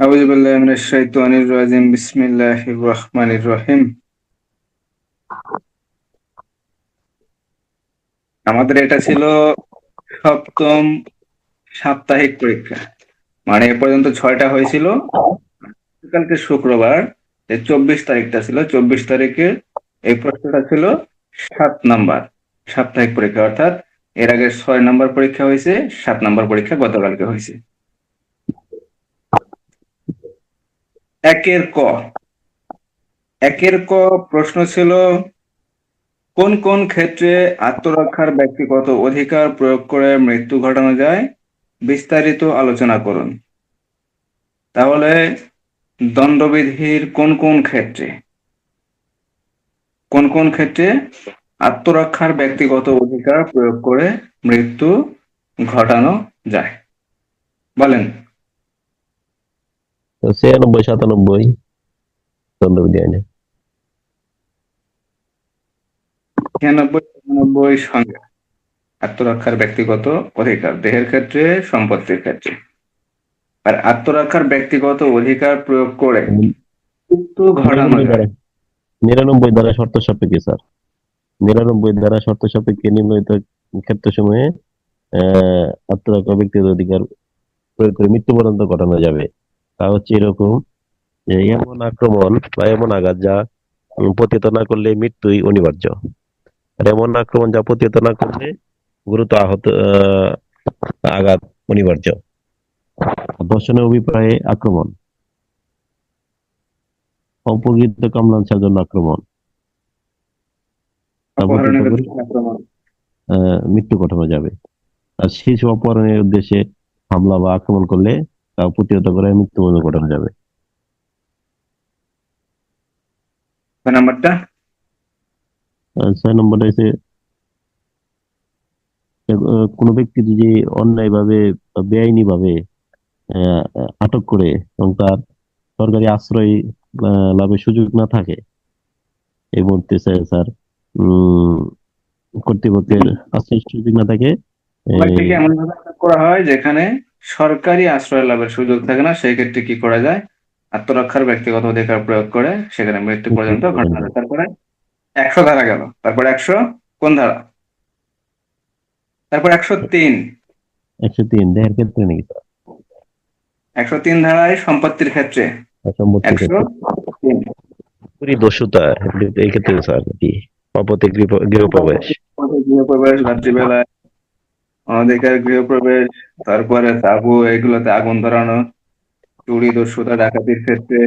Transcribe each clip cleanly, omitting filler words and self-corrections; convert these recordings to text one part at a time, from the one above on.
আউযু বিল্লাহি মিনাশ শাইতানির রাজিম বিসমিল্লাহির রহমানির রহিম। আমাদের এটা ছিল সপ্তম সাপ্তাহিক পরীক্ষা। মানে এ পর্যন্ত 6টা হয়েছিল। কালকে শুক্রবার, যে 24 তারিখটা ছিল, 24 তারিখে এই প্রশ্নটা ছিল 7 নাম্বার সাপ্তাহিক পরীক্ষা। অর্থাৎ এর আগে 6 নাম্বার পরীক্ষা হয়েছে, 7 নাম্বার পরীক্ষা গতকালকে হয়েছে। একের ক একের ক প্রশ্ন ছিল, কোন কোন ক্ষেত্রে আত্মরক্ষার ব্যক্তিগত অধিকার প্রয়োগ করে মৃত্যু ঘটানো যায়, বিস্তারিত আলোচনা করুন। তাহলে দণ্ডবিধির কোন কোন ক্ষেত্রে আত্মরক্ষার ব্যক্তিগত অধিকার প্রয়োগ করে মৃত্যু ঘটানো যায়, বলেন। 96, 97 দণ্ডবিধি আইনে। 96, 97 সংজ্ঞা আত্মরক্ষার ব্যক্তিগত অধিকার দেহের ক্ষেত্রে, সম্পত্তির ক্ষেত্রে। আর আত্মরক্ষার ব্যক্তিগত অধিকার প্রয়োগ করে মৃত্যু ঘটানো 99 যায়। ধারা 99 ধারা শর্ত সাপেক্ষে স্যার, 99 ধারা শর্ত সাপেক্ষে নিম্নলিখিত ক্ষেত্রসমূহে আত্মরক্ষা ব্যক্তিগত অধিকার প্রয়োগ করে মৃত্যু পর্যন্ত ঘটানো যাবে। তা হচ্ছে এরকম যে এমন আক্রমণ বা এমন আঘাত যা প্রতিহত না করলে মৃত্যুই অনিবার্য। আর এমন আক্রমণ যা প্রতিহত না করলে গুরুতর আঘাত অনিবার্য। ধর্ষণের অভিপ্রায়ে আক্রমণ, অপরিচিত কামলাঞ্ছার জন্য আক্রমণ, তা প্রতিহত অপহরণের করে ক্ষেত্রে আক্রমণ। মৃত্যু ঘটানো যাবে। আর শিশু অপহরণের উদ্দেশ্যে হামলা বা আক্রমণ করলে তা প্রতিহত করে মৃত্যুবরণ ঘটানো যাবে। 6 নাম্বারটা। 6 নম্বরটা হচ্ছে কোনো ব্যক্তি যদি অন্যায় ভাবে বা বেআইনি ভাবে আটক করে এবং তার সরকারি আশ্রয় লাভের সুযোগ না থাকে, এই মুহূর্তে স্যার উম কর্তৃপক্ষের আশ্রয় সুযোগ না থাকে, থেকে এমন ভাবে আটক করা হয় যেখানে সরকারি আশ্রয় লাভের সুযোগ থাকে না, সেই ক্ষেত্রে কি করা যায়? আত্মরক্ষার ব্যক্তিগত অধিকার প্রয়োগ করে সেখানে মৃত্যু পর্যন্ত ঘটানো যায়। তারপরে 100 ধারা গেল, তারপরে 100 কোন ধারা? তারপর 103। 103 দেহের ক্ষেত্রে নাকি স্যার? 103 ধারায় সম্পত্তির ক্ষেত্রে। সম্পত্তির ক্ষেত্রে 103 পরিদস্যুতা, এই ক্ষেত্রে স্যার কি অপতে গৃহপ্রবেশ। গৃহপ্রবেশ, রাত্রিবেলায় অনধিকার গৃহপ্রবেশ, তারপরে তাঁবু এগুলোতে আগুন ধরানো, চুরি দস্যুতা ডাকাতির ক্ষেত্রে।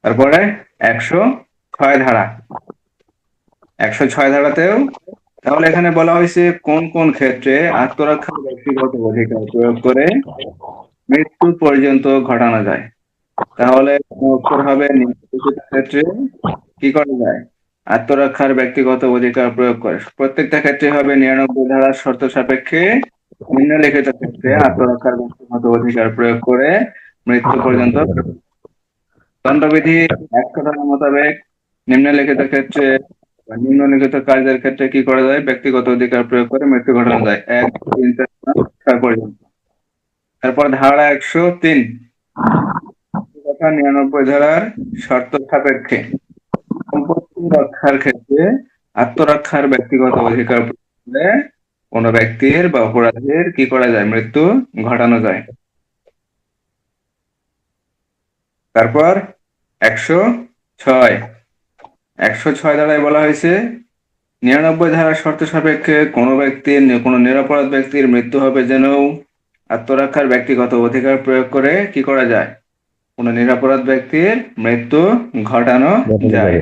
তারপরে 106 ধারা। 106 ধারাতেও তাহলে এখানে বলা হয়েছে কোন কোন ক্ষেত্রে আত্মরক্ষার ব্যক্তিগত অধিকার প্রয়োগ করে মৃত্যু পর্যন্ত ঘটানো যায়। তাহলে উত্তর হবে নিম্নলিখিত ক্ষেত্রে কি করা যায়? আত্মরক্ষার ব্যক্তিগত অধিকার প্রয়োগ করে। প্রত্যেকটা ক্ষেত্রে হবে 99 ধারার শর্ত সাপেক্ষে নিম্নলিখিত ক্ষেত্রে আত্মরক্ষার ব্যক্তিগত অধিকার প্রয়োগ করে মৃত্যু পর্যন্ত। দণ্ডবিধি 100 ধারা মোতাবেক নিম্নলিখিত ক্ষেত্রে বা নিম্নলিখিত কাজের ক্ষেত্রে কি করা যায়? ব্যক্তিগত অধিকার প্রয়োগ করে মৃত্যু ঘটানো যায় 1, 2, 3, 4, 5, 6 পর্যন্ত। তারপর ধারা 103 তথা 99 ধারার শর্ত সাপেক্ষে সম্পত্তি রক্ষার ক্ষেত্রে আত্মরক্ষার ব্যক্তিগত অধিকার প্রয়োগ করে কোনো ব্যক্তির বা অপরাধীর কি করা যায়? মৃত্যু ঘটানো যায়। তারপর 106 106 ধারায় বলা হয়েছে 99 ধারার শর্ত সাপেক্ষে কোনো নিরপরাধ ব্যক্তির মৃত্যু হবে যেন আত্মরক্ষার ব্যক্তিগত অধিকার প্রয়োগ করে কি করা যায়? কোনো নিরপরাধ ব্যক্তির মৃত্যু ঘটানো ঘটানো যায়। যাবে।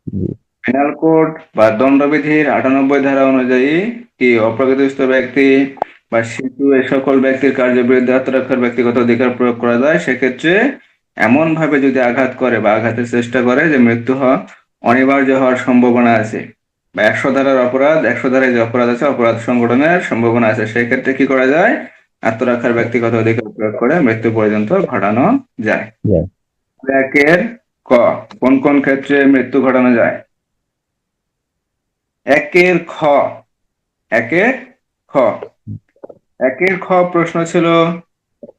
জি। পেনাল কোড বা দণ্ডবিধির 98 ধারা অনুযায়ী কি অপ্রকৃতিস্থ ব্যক্তি বা শিশু এই সকল ব্যক্তির কার্যের বিরুদ্ধে আত্মরক্ষার ব্যক্তিগত অধিকার প্রয়োগ করা যায়, সেক্ষেত্রে এমন ভাবে যদি আঘাত করে বা আঘাতের চেষ্টা করে যে মৃত্যু অনিবার্য হওয়ার সম্ভাবনা আছে, বা 100 ধারার অপরাধ, 100 ধারায় যে অপরাধ আছে অপরাধ সংগঠনের সম্ভাবনা আছে, সেই ক্ষেত্রে কি করা যায়? আত্মরক্ষার ব্যক্তিগত অধিকার প্রয়োগ করে মৃত্যু পর্যন্ত ঘটানো যায়। যায়। একের ক কোন কোন ক্ষেত্রে মৃত্যু ঘটানো যায়? একের খ একের খ একের খ প্রশ্ন ছিল,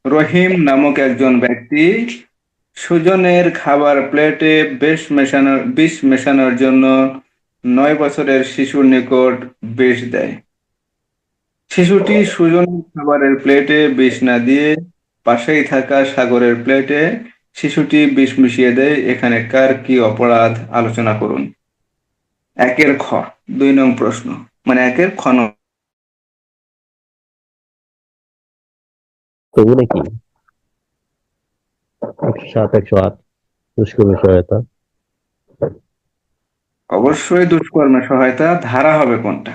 রহিম নামক একজন ব্যক্তি সুজনের খাবার প্লেটে বিষ মেশানোর জন্য 9 বছরের শিশুর নিকট বিষ দেয়। শিশুটি সুজনের খাবারের প্লেটে বিষ না দিয়ে পাশেই থাকা সাগরের প্লেটে শিশুটি বিষ মিশিয়ে দেয়। এখানে কার কি অপরাধ আলোচনা করুন। 1-এর খ, 2 নং প্রশ্ন, মানে 1-এর খ নং। তবু নাকি 107, 108 দুষ্কর্মের সহায়তা। অবশ্যই দুষ্কর্মের সহায়তা। ধারা হবে কোনটা?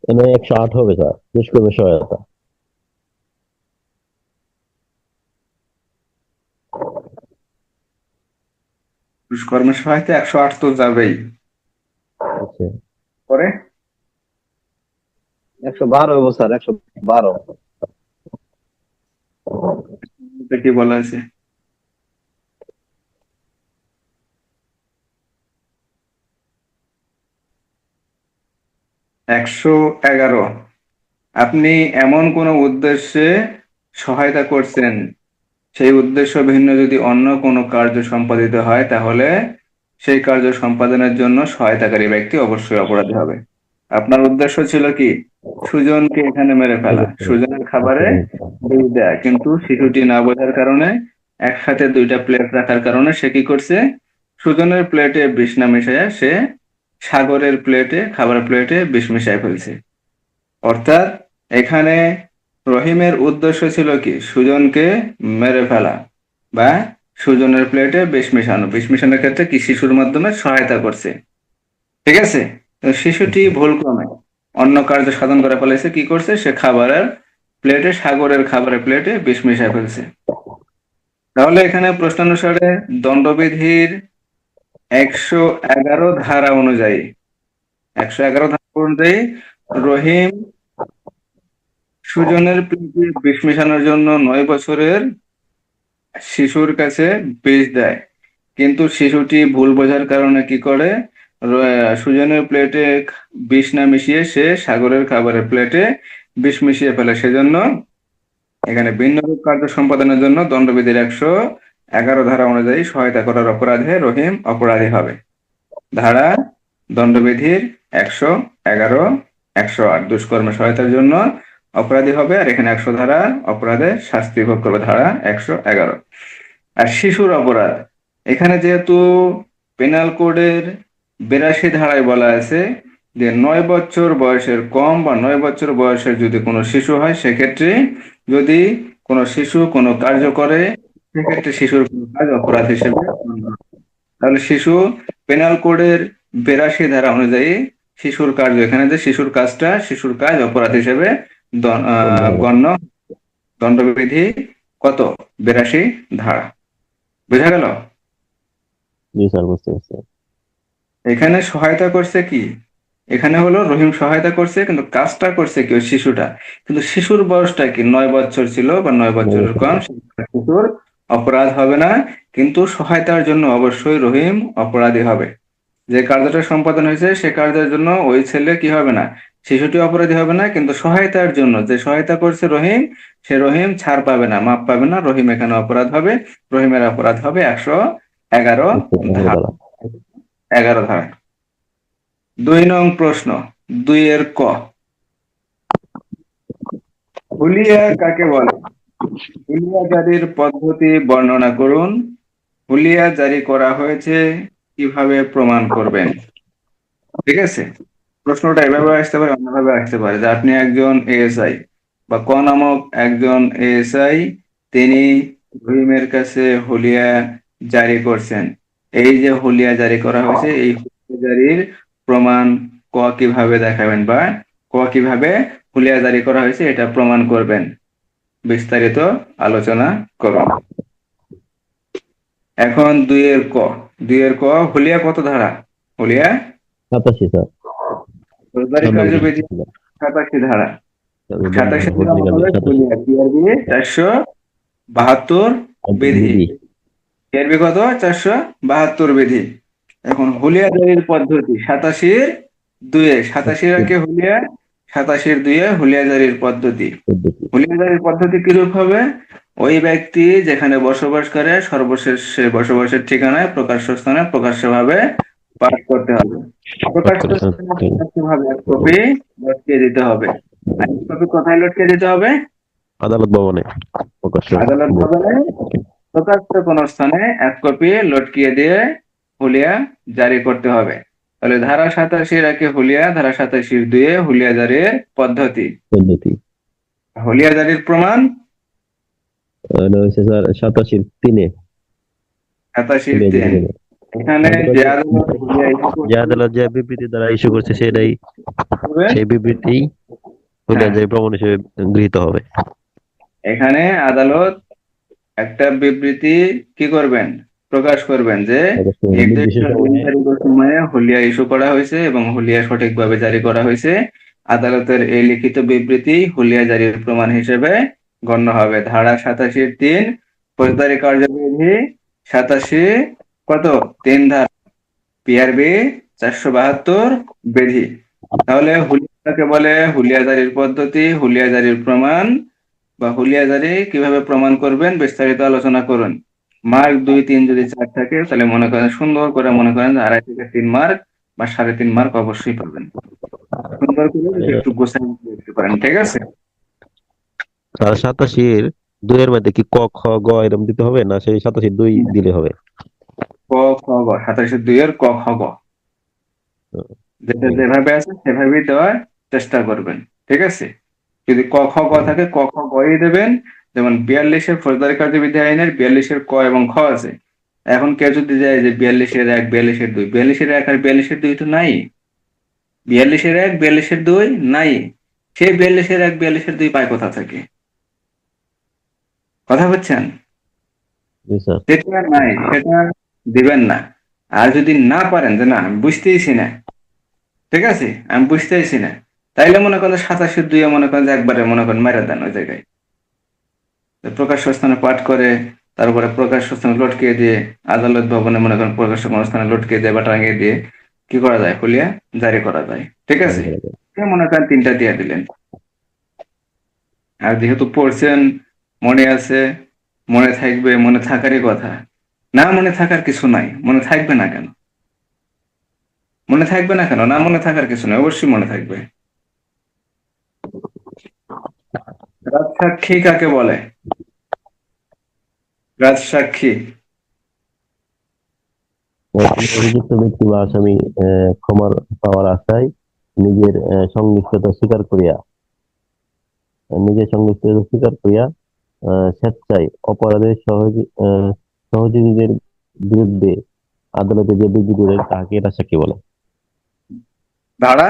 এখানে 108 হবে স্যার, দুষ্কর্মের সহায়তা। দুষ্কর্মের সহায়তা 108 তো যাবেই। আচ্ছা, পরে 112 হবো স্যার, 112। এটা কি বলা আছে? একশো 11। আপনি এমন কোন উদ্দেশ্যে সহায়তা করছেন, সেই উদ্দেশ্য ভিন্ন যদি অন্য কোনো কার্য সম্পাদিত হয়, তাহলে সেই কার্য সম্পাদনের জন্য সহায়তাকারী ব্যক্তি অবশ্যই অপরাধী হবে। আপনার উদ্দেশ্য ছিল কি? সুজনকে এখানে মেরে ফেলা, সুজনের খাবারে বিষ দেয়া, কিন্তু শিশুটি না বোঝার কারণে, একসাথে 2টা প্লেট রাখার কারণে সে কি করছে? সুজনের প্লেটে বিষ না মিশাইয়া সে সাগরের প্লেটে, খাবার প্লেটে বিষ মিশাই ফেলছে। অর্থাৎ এখানে রহিমের উদ্দেশ্য ছিল কি? সুজনকে মেরে ফেলা বা সুজনের প্লেটে বিষ মেশানো। বিষ মেশানোর ক্ষেত্রে কি শিশুর মাধ্যমে সহায়তা করছে। ঠিক আছে? তো শিশুটি ভুলক্রমে অন্য কার্য সাধন করে ফেলেছে। কি করছে? সে সাগরের খাবারের প্লেটে বিষ মিশায় ফেলছে। তাহলে এখানে প্রশ্নানুসারে দণ্ডবিধির 111 ধারা অনুযায়ী, 111 ধারা অনুযায়ী রহিম সুজনের প্লেটে বিষ মেশানোর জন্য 9 বছরের শিশুর কাছে বিষ দেয়, কিন্তু শিশুটি ভুল বোঝার কারণে কি করে? সুজনের প্লেটে বিষ না মিশিয়ে সে সাগরের খাবারের প্লেটে বিষ মিশিয়ে ফেলে। সেজন্য এখানে ভিন্ন রূপ কার্য সম্পাদনের জন্য দণ্ডবিধির 111 ধারা অনুযায়ী সহায়তা করার অপরাধে রহিম অপরাধী হবে। ধারা দণ্ডবিধির 111, 108 দুষ্কর্মে সহায়তার জন্য অপরাধী হবে। আর এখানে 100 ধারা অপরাধে শাস্তি ভোগ করবে, ধারা 111। আর শিশুর অপরাধ, এখানে যেহেতু পেনাল কোডের 82 ধারায় বলা আছে যে 9 বছর বয়সের কম বা 9 বছর বয়সের যদি কোনো শিশু হয়, সেক্ষেত্রে যদি কোনো শিশু কোনো কার্য করে, সেক্ষেত্রে শিশুর কোনো কাজ অপরাধ হিসেবে গণ্য হবে। তাহলে শিশু পেনাল কোডের 82 ধারা অনুযায়ী শিশুর কার্য, এখানে যে শিশুর কাজটা, শিশুর কাজ অপরাধ হিসেবে গণ্য। দণ্ডবিধি কত? 82 ধারা। বোঝা গেল? জি স্যার, বুঝতে পারছি। এখানে সহায়তা করছে কি? এখানে হলো রহিম সহায়তা করছে, কিন্তু কাজটা করছে কি ওই শিশুটা। কিন্তু শিশুর বয়সটা কি? 9 বছর ছিল বা 9 বছরের কম, শিশুর অপরাধ হবে না, কিন্তু সহায়তার জন্য অবশ্যই রহিম অপরাধী হবে। যে কার্যটা সম্পাদন হয়েছে সে কার্যের জন্য ওই ছেলে কি হবে না? শিশুটি অপরাধী হবে না, কিন্তু সহায়তার জন্য যে সহায়তা করছে রহিম, সে রহিম ছাড় পাবে না, মাপ পাবে না, রহিম এখানে অপরাধ হবে। রহিমের অপরাধ হবে 111 ধারা। 11 ধারা। 2 নং প্রশ্ন, 2-এর ক, হুলিয়া কাকে বলে? হুলিয়া জারির পদ্ধতি বর্ণনা করুন। হুলিয়া জারি করা হয়েছে কিভাবে প্রমাণ করবেন? ঠিক আছে? প্রশ্নটা এভাবে আসতে পারে, অন্যভাবে আসতে পারে যে আপনি একজন এএসআই বা ক নামক একজন এএসআই, তিনি রহিমের কাছে হুলিয়া জারি করছেন। এই যে হুলিয়া জারি করা হয়েছে, এই হুলিয়া জারির প্রমাণ ক কিভাবে দেখাবেন, বা ক কিভাবে হুলিয়া জারি করা হয়েছে এটা প্রমাণ করবেন, বিস্তারিত আলোচনা করুন। এখন 2-এর ক, 2-এর ক, হুলিয়া কত ধারা? হুলিয়া 87 স্যার। ফৌজদারি কার্যবিধি 87 ধারা। 87 ধারা মোতাবেক 87 হুলিয়া PRB 472 বিধি। PRB কত? 472 বিধি। এখন হুলিয়া জারির পদ্ধতি 87-2-এ, 87-এর আগে হুলিয়া, 87-2 হুলিয়াজারির পদ্ধতি। পদ্ধতি। হুলিয়াজারির পদ্ধতি কিরূপ হবে? ওই ব্যক্তি যেখানে বসবাস করে সর্বশেষ সে বসবাসের ঠিকানায় প্রকাশ্য স্থানে প্রকাশ্যভাবে পাঠ করতে হবে। পাঠ প্রকাশ্য করেছেন। স্থানে প্রকাশ্যভাবে এক কপি লটকিয়ে দিতে হবে। আর এক কপি কোথায় লটকিয়ে দিতে হবে? আদালত ভবনে প্রকাশ্য। আদালত ভবনে প্রকাশ্য কোন স্থানে এক কপি লটকিয়ে দিয়ে হুলিয়া জারি করতে হবে। তাহলে ধারা 87 হুলিয়া, ধারা 87-2 হুলিয়া জারির পদ্ধতি। পদ্ধতি। হুলিয়া জারির প্রমাণ এটা হচ্ছে স্যার 87-3 87-3। এখানে যে আদালত হুলিয়া issue যে আদালত যে বিবৃতি দ্বারা ইস্যু করছে সেটাই, করবে, সেই বিবৃতি হুলিয়া হ্যাঁ, জারি প্রমাণ হিসেবে গৃহীত হবে। এখানে আদালত একটা বিবৃতি কি করবেন? প্রকাশ করবেন যে নির্দিষ্ট নির্দিষ্ট সময়ে নির্ধারিত সময়ে হুলিয়া ইস্যু করা হয়েছে এবং হুলিয়া সঠিকভাবে জারি করা হয়েছে। আদালতের এই লিখিত বিবৃতি হুলিয়া জারির প্রমাণ হিসেবে গণ্য হবে। ধারা 87-3 ফৌজদারি কার্যবিধি 87 কত 3 ধারা পিআরবি 472 বিধি। তাহলে হুলিয়াকে বলে হুলিয়া জারির পদ্ধতি, হুলিয়া জারির প্রমাণ বা হুলিয়া জারি কিভাবে প্রমাণ করবেন বিস্তারিত আলোচনা করুন। মার্ক 2, 3 যদি 4 থাকে তাহলে মনে করেন সুন্দর করে মনে করেন যে 2.5 থেকে 3 মার্ক বা 3.5 মার্ক অবশ্যই পাবেন। সুন্দর করে যদি একটু গোছানো লিখতে পারেন, ঠিক আছে? আর 87-2 এর মধ্যে কি ক খ গ এরকম দিতে হবে, না সেই 87-2 দিলে হবে? ক খ গ 87-2 এর ক খ গ যেটা যেভাবে আছে সেভাবেই দেওয়ার চেষ্টা করবেন, ঠিক আছে? যদি ক খ গ থাকে ক খ গই দেবেন। যেমন 42-এর ফৌজদারি কার্যবিধি আইনের 42-এর ক এবং খ আছে। এখন কেউ যদি যায় যে 42-1, 42-2, 42-1 আর 42-2 তো নাই। 42-1, 42-2 নাই। সে 42-1, 42-2 পায় কোথা থেকে? কথা বলছেন? জি স্যার। সেটা নাই, সেটা দিবেন না। আর যদি না পারেন যে না আমি বুঝতেইছি না, ঠিক আছে, আমি বুঝতেইছি না, তাইলে মনে করেন 87-2 মনে করেন যে একবারে মনে করেন মেরে দেন ওই জায়গায়। প্রকাশ্য স্থানে পাঠ করে তারপরে প্রকাশ্য স্থানে লটকিয়ে দিয়ে আদালত ভবনে মনে করেন প্রকাশ্য কোনো স্থানে লটকিয়ে দিয়ে বা টাঙিয়ে দিয়ে কি করা যায়? হুলিয়া জারি করা যায়, ঠিক আছে? মনে করেন 3টা দিয়ে দিলেন। আর যেহেতু পড়ছেন, মনে আছে, মনে থাকবে, মনে থাকারই কথা। না মনে থাকার কিছু নাই, মনে থাকবে না কেন? মনে থাকবে না কেন? না মনে থাকার কিছু নাই, অবশ্যই মনে থাকবে। রাজসাক্ষী কাকে বলে? রাজসাক্ষী অভিযুক্ত ব্যক্তি বা আসামি ক্ষমার পাওয়ার আশায় নিজের সংশ্লিষ্টতা স্বীকার করিয়া স্বেচ্ছায় অপরাধের সহযোগীদের বিরুদ্ধে আদালতে যে বিবৃতি দেয় তাকে রাজসাক্ষী বলে। ধারা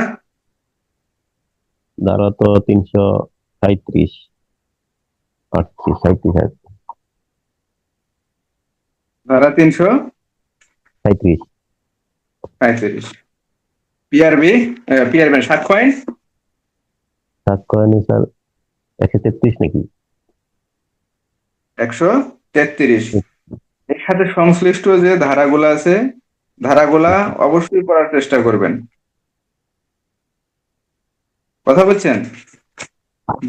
ধারা তো 337, 38, 37, ধারা 337। 37। পিআরবি পিআরবি সাক্ষ্য আইন সাক্ষ্য আইনে স্যার 133 নাকি? 133। এর সাথে সংশ্লিষ্ট যে ধারাগুলো আছে, ধারাগুলা অবশ্যই পড়ার চেষ্টা করবেন। কথা বলছেন?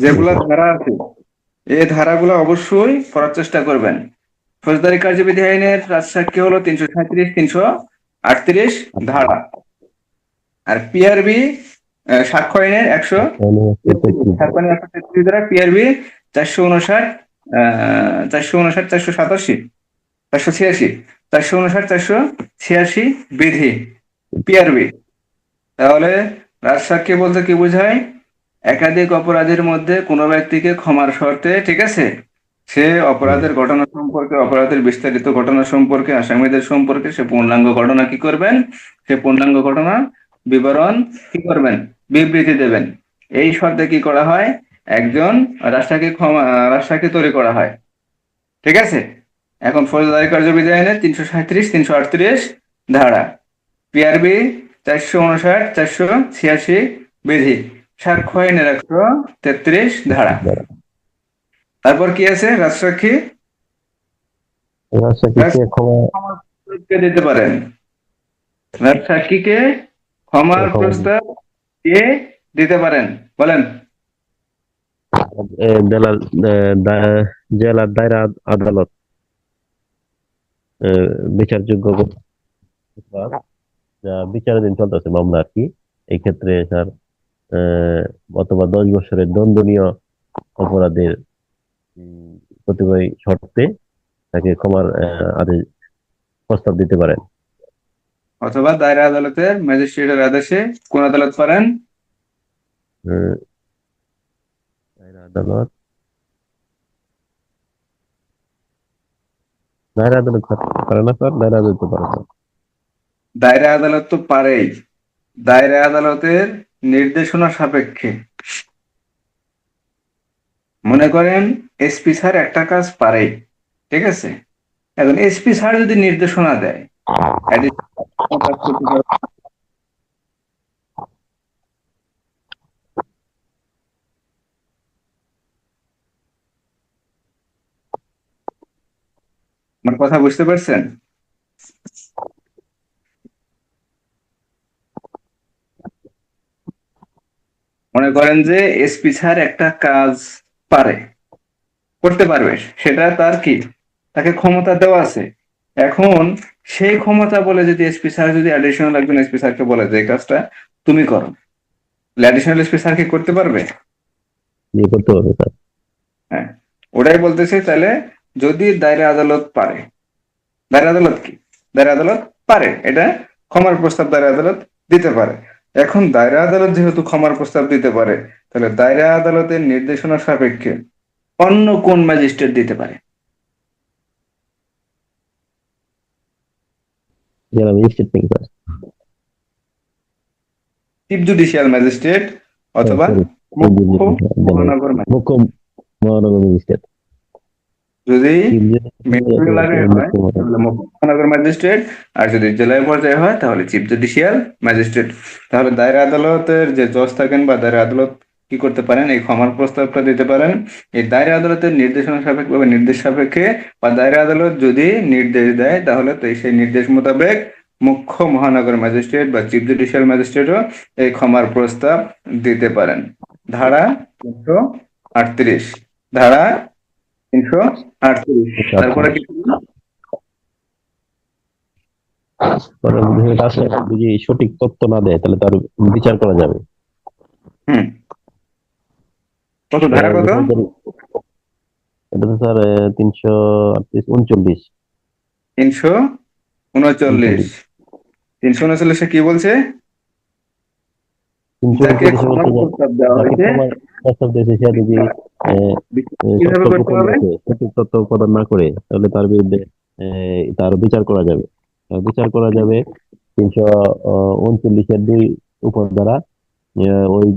যেগুলা ধারা আছে এই ধারাগুলো অবশ্যই পড়ার চেষ্টা করবেন। ফৌজদারি কার্যবিধি আইনের রাজসাক্ষী হলো 337, 338 ধারা। আর পিআরবি সাক্ষ্য আইনের 133 ধারা, পিআরবি 459, 459, 487, 486, 459, 486 বিধি পিআরবি। তাহলে রাজসাক্ষী বলতে কি বোঝায়? একাধিক অপরাধের মধ্যে কোনো ব্যক্তিকে ক্ষমার শর্তে, ঠিক আছে, সে অপরাধের ঘটনা সম্পর্কে, অপরাধের বিস্তারিত ঘটনা সম্পর্কে, আসামিদের সম্পর্কে সে পূর্ণাঙ্গ ঘটনা কি করবেন? সে পূর্ণাঙ্গ ঘটনা বিবরণ কি করবেন? বিবৃতি দেবেন। এই শর্তে কি করা হয়? একজন রাজসাক্ষী তৈরি করা হয়, ঠিক আছে? এখন ফৌজদারি কার্যবিধি আইনের 337, 338 ধারা, পিআরবি 459, 486 বিধি, সাক্ষ্য আইনের 133 ধারা। তারপর কি আছে? রাজসাক্ষী রাজসাক্ষীকে ক্ষমা দিতে পারেন। রাজসাক্ষীকে ক্ষমার প্রস্তাব দিয়ে দিতে পারেন? বলেন। জেলার জেলার দায়রা আদালত বিচারযোগ্য অপরাধ যা বিচারাধীন চলতেছে মামলা আর কি, এই ক্ষেত্রে স্যার অথবা 10 বছরের দণ্ডনীয় অপরাধের প্রতিবারই শর্তে তাকে ক্ষমার আদেশ প্রস্তাব দিতে পারেন। অথবা দায়রা আদালতের ম্যাজিস্ট্রেটের আদেশে কোন আদালত পারেন? আহ, দায়রা আদালত দায়রা আদালত পারে না স্যার, দায়রা আদালত তো পারে স্যার। দায়রা আদালত তো পারেই, দায়রা আদালতের নির্দেশনা সাপেক্ষে। মনে করেন এসপি স্যার একটা কাজ পারে, ঠিক আছে, এখন এসপি স্যার যদি নির্দেশনা দেয় additional কাজ করতে পারবে। আমার কথা বুঝতে পারছেন? মনে করেন যে এসপি স্যার একটা কাজ পারে, করতে পারবে, সেটা তার কি, তাকে ক্ষমতা দেওয়া আছে। এখন সেই ক্ষমতা বলে যদি এসপি স্যার যদি অ্যাডিশনাল একজন এসপি স্যারকে বলে যে এই কাজটা তুমি করো, অ্যাডিশনাল এসপি স্যার কি করতে পারবে? বিয়ে করতে হবে স্যার। হ্যাঁ, ওটাই বলতেছি। তাহলে যদি দায়রা আদালত পারে, দায়রা আদালত কি, দায়রা আদালত পারে, এটা ক্ষমার প্রস্তাব দায়রা আদালত দিতে পারে। এখন দায়রা আদালত যেহেতু ক্ষমার প্রস্তাব দিতে পারে, তাহলে দায়রা আদালতের নির্দেশনা সাপেক্ষে অন্য কোন ম্যাজিস্ট্রেট দিতে পারে? জেলা ম্যাজিস্ট্রেট নাকি স্যার? চিফ জুডিশিয়াল ম্যাজিস্ট্রেট অথবা সরি, মুখ্য মহানগর ম্যাজিস্ট্রেট। মুখ্য মহানগর ম্যাজিস্ট্রেট। যদি চিফ মেট্রো এলাকায় হয় তাহলে মুখ্য মহানগর ম্যাজিস্ট্রেট, আর যদি জেলায় পর্যায়ে হয় তাহলে চিফ জুডিশিয়াল ম্যাজিস্ট্রেট। তাহলে দায়রা আদালতের যে জজ থাকেন বা দায়রা আদালত কি করতে পারেন, এই ক্ষমার প্রস্তাবটা দিতে পারেন এই দায়রা আদালতের নির্দেশনা সাপেক্ষে বা নির্দেশ সাপেক্ষে, বা দায়রা আদালত যদি নির্দেশ দেয় তাহলে তো সেই নির্দেশ মোতাবেক মুখ্য মহানগর ম্যাজিস্ট্রেট বা চিফ জুডিশিয়াল ম্যাজিস্ট্রেটও এই ক্ষমার প্রস্তাব দিতে পারেন। ধারা 338, ধারা 338। তারপরে কি করবেন? যদি সঠিক তথ্য না দেয় তাহলে তার বিচার করা যাবে। হুম, কত ধারা কত? এটা তো স্যার 338, 339। 339 কি বলছে? যাকে ক্ষমার প্রস্তাব দেওয়া হয়েছে প্রস্তাব দিয়েছে সে যদি কিভাবে করতে হবে? সঠিক তথ্য প্রদান না করে তাহলে তার বিরুদ্ধে তার বিচার করা যাবে। বিচার করা যাবে 339-2 উপধারা। ওই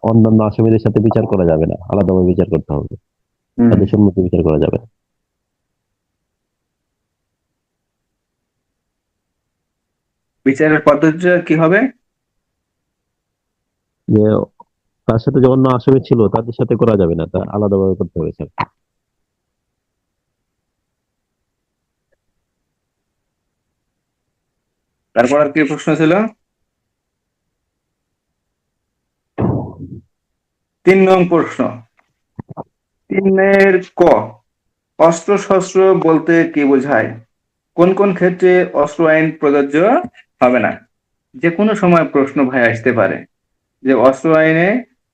অন্যান্য আসামিদের সাথে বিচার করা যাবে না, আলাদাভাবে বিচার করতে হবে, হুম, তাদের সম্মুখে বিচার করা যাবে না। বিচারের পদ্ধতিটা কি হবে? যে তার সাথে যে অন্য আসামি ছিল তাদের সাথে করা যাবে না, তা আলাদাভাবে করতে হবে স্যার। তারপর আর কি প্রশ্ন ছিল? 3 নং প্রশ্ন, 3-এর ক, অস্ত্র শস্ত্র বলতে কি বোঝায়? কোন কোন ক্ষেত্রে অস্ত্র আইন প্রযোজ্য হবে না? যে কোনো সময় প্রশ্ন ভাই আসতে পারে যে অস্ত্র আইনে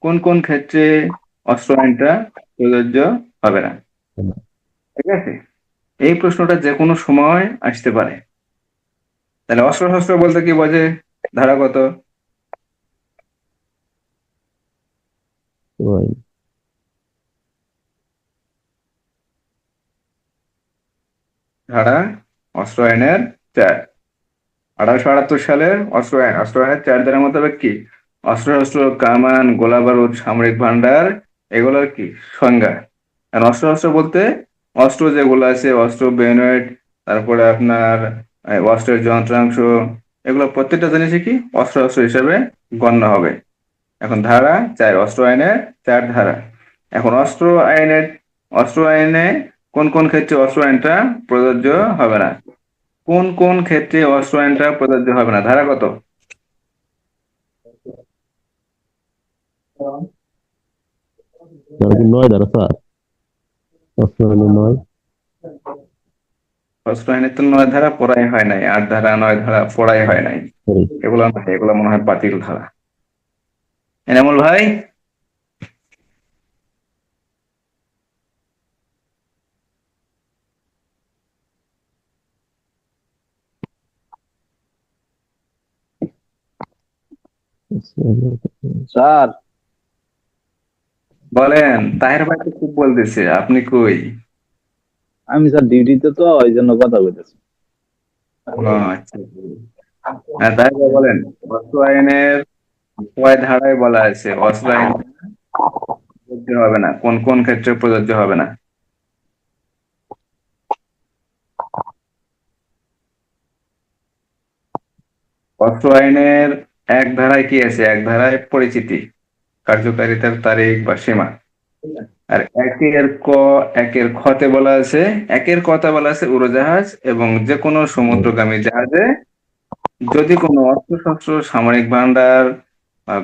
কোন কোন ক্ষেত্রে অস্ত্র আইনটা প্রযোজ্য হবে না। ঠিক আছে, এই প্রশ্নটা যে কোনো সময় আসতে পারে। তাহলে অস্ত্র শস্ত্র বলতে কি বোঝে? ধারা কত? তো ধারা অস্ত্র আইনের 4, 1878 সালের অস্ত্র আইন, অস্ত্র আইনের 4 ধারা মোতাবেক কি অস্ত্র শস্ত্র, কামান, গোলা বারুদ, সামরিক ভান্ডার, এগুলোর কি সংজ্ঞা। আর অস্ত্র শস্ত্র বলতে অস্ত্র যেগুলো আছে, অস্ত্র বেনয়েট, তারপরে আপনার অস্ত্রের যন্ত্রাংশ, এগুলো প্রত্যেকটা জিনিসই কি অস্ত্র শস্ত্র হিসেবে গণ্য হবে। এখন ধারা 4, অস্ত্র আইনের 4 ধারা। এখন অস্ত্র আইনে কোন কোন ক্ষেত্রে অস্ত্র আইনটা প্রযোজ্য হবে না? কোন কোন ক্ষেত্রে অস্ত্র আইনটা প্রযোজ্য হবে না? ধারা কত? তারা কি 9 ধারা স্যার? অস্ত্র আইনে 9। অস্ত্র আইনের তো 9 ধারা পড়াই হয় নাই, 8 ধারা 9 ধারা পড়াই হয় নাই। সরি। এগুলো না, এগুলো মনে হয় বাতিল ধারা। এনামুল ভাই, স্যার, বলেন। তাহের ভাই তো খুব বলতেছে, আপনি কই? আমি স্যার ডিউটিতে তো ওই জন্য কথা বলতেছি। ও আচ্ছা। হ্যাঁ, তাহের ভাই বলেন, অস্ত্র আইনের কয় ধারায় বলা আছে অস্ত্র আইন প্রযোজ্য হবে না, কোন কোন ক্ষেত্রে প্রযোজ্য হবে না? অস্ত্র আইনের এক ধারায় কি আছে? এক ধারায় পরিচিতি, কার্যকারিতার তারিখ বা সীমা। আর একের খতে বলা আছে, একের কতে বলা আছে উড়োজাহাজ এবং যে কোনো সমুদ্রগামী জাহাজে যদি কোনো অস্ত্রশস্ত্র, সামরিক ভান্ডার,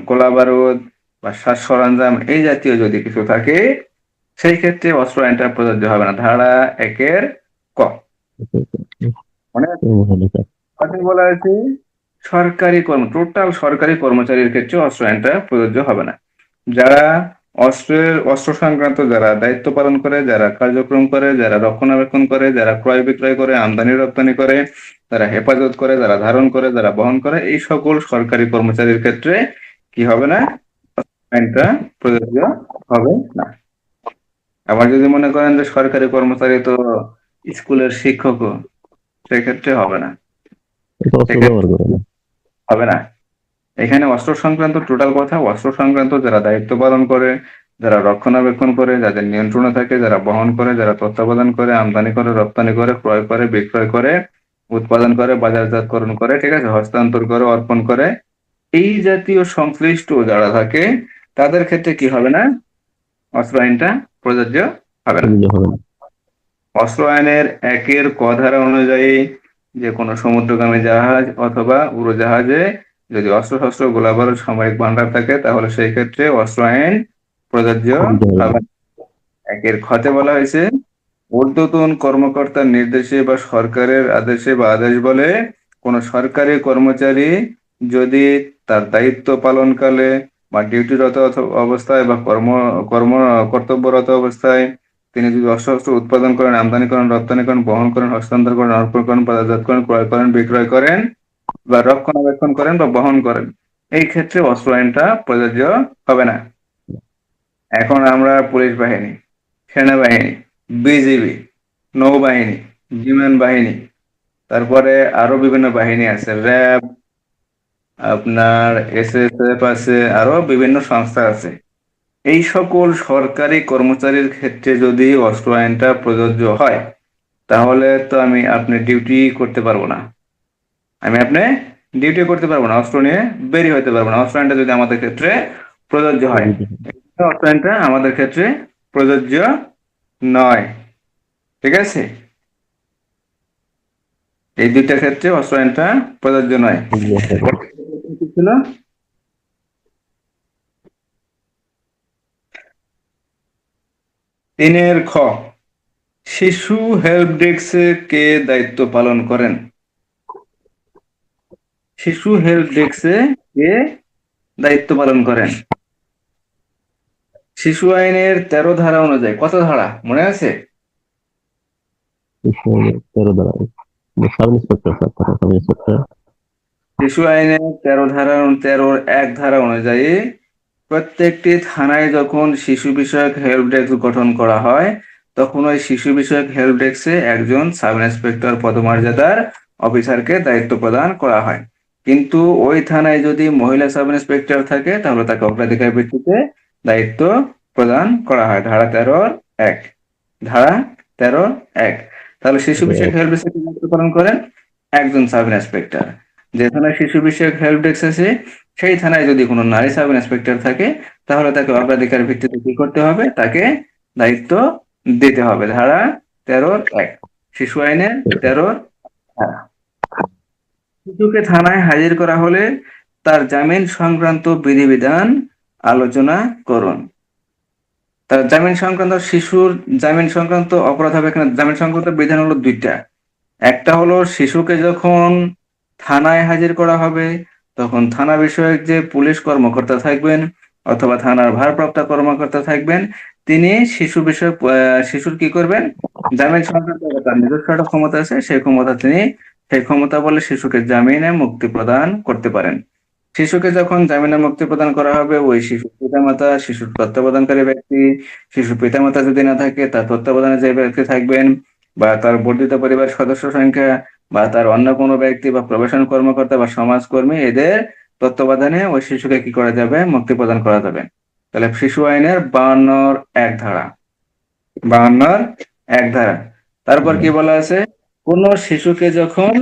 গোলা বারুদ বা সাজ সরঞ্জাম এই জাতীয় যদি কিছু থাকে, সেই ক্ষেত্রে অস্ত্র আইনটা প্রযোজ্য হবে না। ধারা একের ক। মানে কথা বলা আছে টোটাল সরকারি কর্মচারীর ক্ষেত্রে অস্ত্র আইনটা প্রযোজ্য হবে না। যারা অস্ত্র সংক্রান্ত যারা দায়িত্ব পালন করে, যারা কার্যক্রম করে, যারা রক্ষণাবেক্ষণ করে, যারা ক্রয় বিক্রয় করে, আমদানি রপ্তানি করে, যারা হেফাজত করে, যারা ধারণ করে, যারা বহন করে, এই সকল সরকারি কর্মচারীর ক্ষেত্রে কি হবে না? আইনটা প্রযোজ্য হবে না। আবার যদি মনে করেন যে সরকারি কর্মচারী তো স্কুলের শিক্ষকও, সেক্ষেত্রে হবে না। এটা অস্ত্র সেক্ষেত্রে ব্যবহার করে না। হবে না। এখানে অস্ত্র সংক্রান্ত টোটাল কথা, অস্ত্র সংক্রান্ত যারা দায়িত্ব পালন করে, যারা রক্ষণাবেক্ষণ করে, যাদের নিয়ন্ত্রণে থাকে, যারা বহন করে, যারা তত্ত্বাবধান করে, আমদানি করে, রপ্তানি করে, ক্রয় করে, বিক্রয় করে, উৎপাদন করে, বাজারজাতকরণ করে, ঠিক আছে, হস্তান্তর করে, অর্পণ করে, এই জাতীয় সংশ্লিষ্ট যারা থাকে তাদের ক্ষেত্রে কি হবে না? অস্ত্র আইনটা প্রযোজ্য হবে না। প্রযোজ্য হবে না। অস্ত্র আইনের একের ক ধারা অনুযায়ী যে কোনো সমুদ্রগামী জাহাজ অথবা উড়োজাহাজে যদি অস্ত্রশস্ত্র, গোলাবারুদ, সামরিক ভান্ডার থাকে, তাহলে সেই ক্ষেত্রে অস্ত্র আইন প্রযোজ্য প্রযোজ্য হবে হবে না। না। একের খতে বলা হয়েছে, ঊর্ধ্বতন কর্মকর্তার নির্দেশে বা সরকারের আদেশে বা আদেশ বলে কোনো সরকারি কর্মচারী যদি তার দায়িত্ব পালনকালে বা ডিউটিরত অবস্থায় বা কর্ম কর্তব্যরত অবস্থায় তিনি যদি অস্ত্র উৎপাদন করেন, আমদানি করেন, রপ্তানি করেন, বহন করেন, হস্তান্তর করেন, অর্পণ করেন, বাজারজাত করেন, ক্রয় করেন, বিক্রয় করেন বা রক্ষণাবেক্ষণ করেন বা বহন করেন, এই ক্ষেত্রে অস্ত্র আইনটা প্রযোজ্য হবে না। এখন আমরা পুলিশ বাহিনী, সেনাবাহিনী, বিজিবি, নৌবাহিনী, বিমান বাহিনী, তারপরে আরো বিভিন্ন বাহিনী আছে, র্যাব, আপনার এসএসএফ আছে, আরো বিভিন্ন সংস্থা আছে। এই সকল সরকারি কর্মচারীর ক্ষেত্রে যদি অস্ত্র আইনটা প্রযোজ্য হয়, তাহলে তো আপনি ডিউটি করতে পারবো না, আপনি ডিউটি করতে পারবো না, অস্ত্র নিয়ে বেরিয়ে হতে পারবো না, অস্ত্র আইনটা যদি আমাদের ক্ষেত্রে প্রযোজ্য হয়। অস্ত্র আইনটা আমাদের ক্ষেত্রে প্রযোজ্য নয়, ঠিক আছে? এই দুইটা ক্ষেত্রে অস্ত্র আইনটা প্রযোজ্য নয়। ছিল তিনের খ, শিশু হেল্প ডেস্কে কে দায়িত্ব পালন করেন? শিশু হেল্প ডেস্কে কে দায়িত্ব পালন করেন? শিশু আইনের 13 ধারা অনুযায়ী, কত ধারা মনে আছে? 13 ধারা। Sub inspector sir, sub inspector. শিশু আইনের 13 ধারা অনুযায়ী প্রত্যেকটি থানায় যখন শিশু বিষয়ক হেল্প ডেস্ক গঠন করা হয়, তখন ওই শিশু বিষয়ক হেল্প ডেস্কে একজন সাব ইন্সপেক্টর পদমর্যাদার অফিসারকে দায়িত্ব প্রদান করা হয়। কিন্তু ওই থানায় যদি মহিলা সাব ইন্সপেক্টর থাকে, তাহলে তাকে অগ্রাধিকার ভিত্তিতে দায়িত্ব প্রদান করা হয়। ধারা 13(1). ধারা 13(1). তাহলে শিশু বিষয়ক হেল্প ডেস্কে দায়িত্ব পালন করেন একজন সাব ইন্সপেক্টর। যে থানায় শিশু বিষয়ক হেল্প ডেস্ক আছে, সেই থানায় যদি কোনো নারী সাব ইন্সপেক্টর থাকে, তাহলে তাকে অগ্রাধিকার ভিত্তিতে কি করতে হবে? তাকে দায়িত্ব দিতে হবে। ধারা 13(1) শিশু আইনের 13 ধারা। শিশুকে থানায় হাজির করা হলে তার জামিন সংক্রান্ত বিধিবিধান আলোচনা করুন। তার জামিন সংক্রান্ত শিশুর জামিন সংক্রান্ত অপরাধ হবে এখানে। জামিন সংক্রান্ত বিধান হলো দুইটা। একটা হলো শিশুকে যখন থানায় হাজির করা হবে তখন থানা বিষয়ক যে পুলিশ কর্মকর্তা থাকবেন অথবা থানার ভারপ্রাপ্ত কর্মকর্তা থাকবেন, তিনি শিশু বিষয়ক শিশুর কি করবেন, জামিন সংক্রান্ত তার নিজস্ব একটা ক্ষমতা আছে, সেই ক্ষমতা বলে শিশুকে জামিনে মুক্তি প্রদান করতে পারেন। শিশুকে যখন জামিনে মুক্তি প্রদান করা হবে, ওই শিশুর পিতামাতা, শিশুর তত্ত্বাবধানকারী ব্যক্তি, শিশুর পিতামাতা যদি না থাকে তার তত্ত্বাবধানে যে ব্যক্তি থাকবেন, বা তার বর্ধিত পরিবার সদস্য সংখ্যা, বা তার অন্য কোনো ব্যক্তি বা প্রবেশন কর্মকর্তা বা সমাজকর্মী, এদের তত্ত্বাবধানে ওই শিশুকে কি করা যাবে, মুক্তি প্রদান করা যাবে। তাহলে শিশু আইনের 52 ধারা, 52 ধারা। তারপর কি বলা আছে, কোন শিশুকে যখন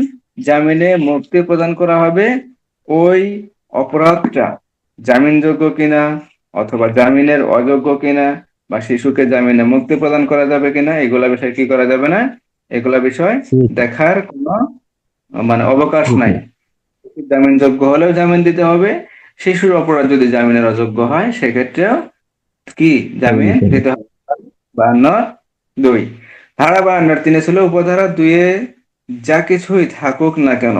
জামিনে মুক্তি প্রদান করা হবে, ওই অপরাধটা জামিনযোগ্য কিনা অথবা জামিনের অযোগ্য কিনা, বা শিশুকে জামিনে মুক্তি প্রদান করা যাবে কিনা, এগুলা বিষয় কি করা যাবে না, এগুলা বিষয় দেখার কোনো অবকাশ নাই। জামিনযোগ্য হলেও জামিন দিতে হবে, শিশুর অপরাধ যদি জামিনের অযোগ্য হয় সেক্ষেত্রেও কি জামিন দিতে হবে। 52(2) ধারা 52(3) ছিল উপধারা 2-এ যা কিছুই থাকুক না কেন,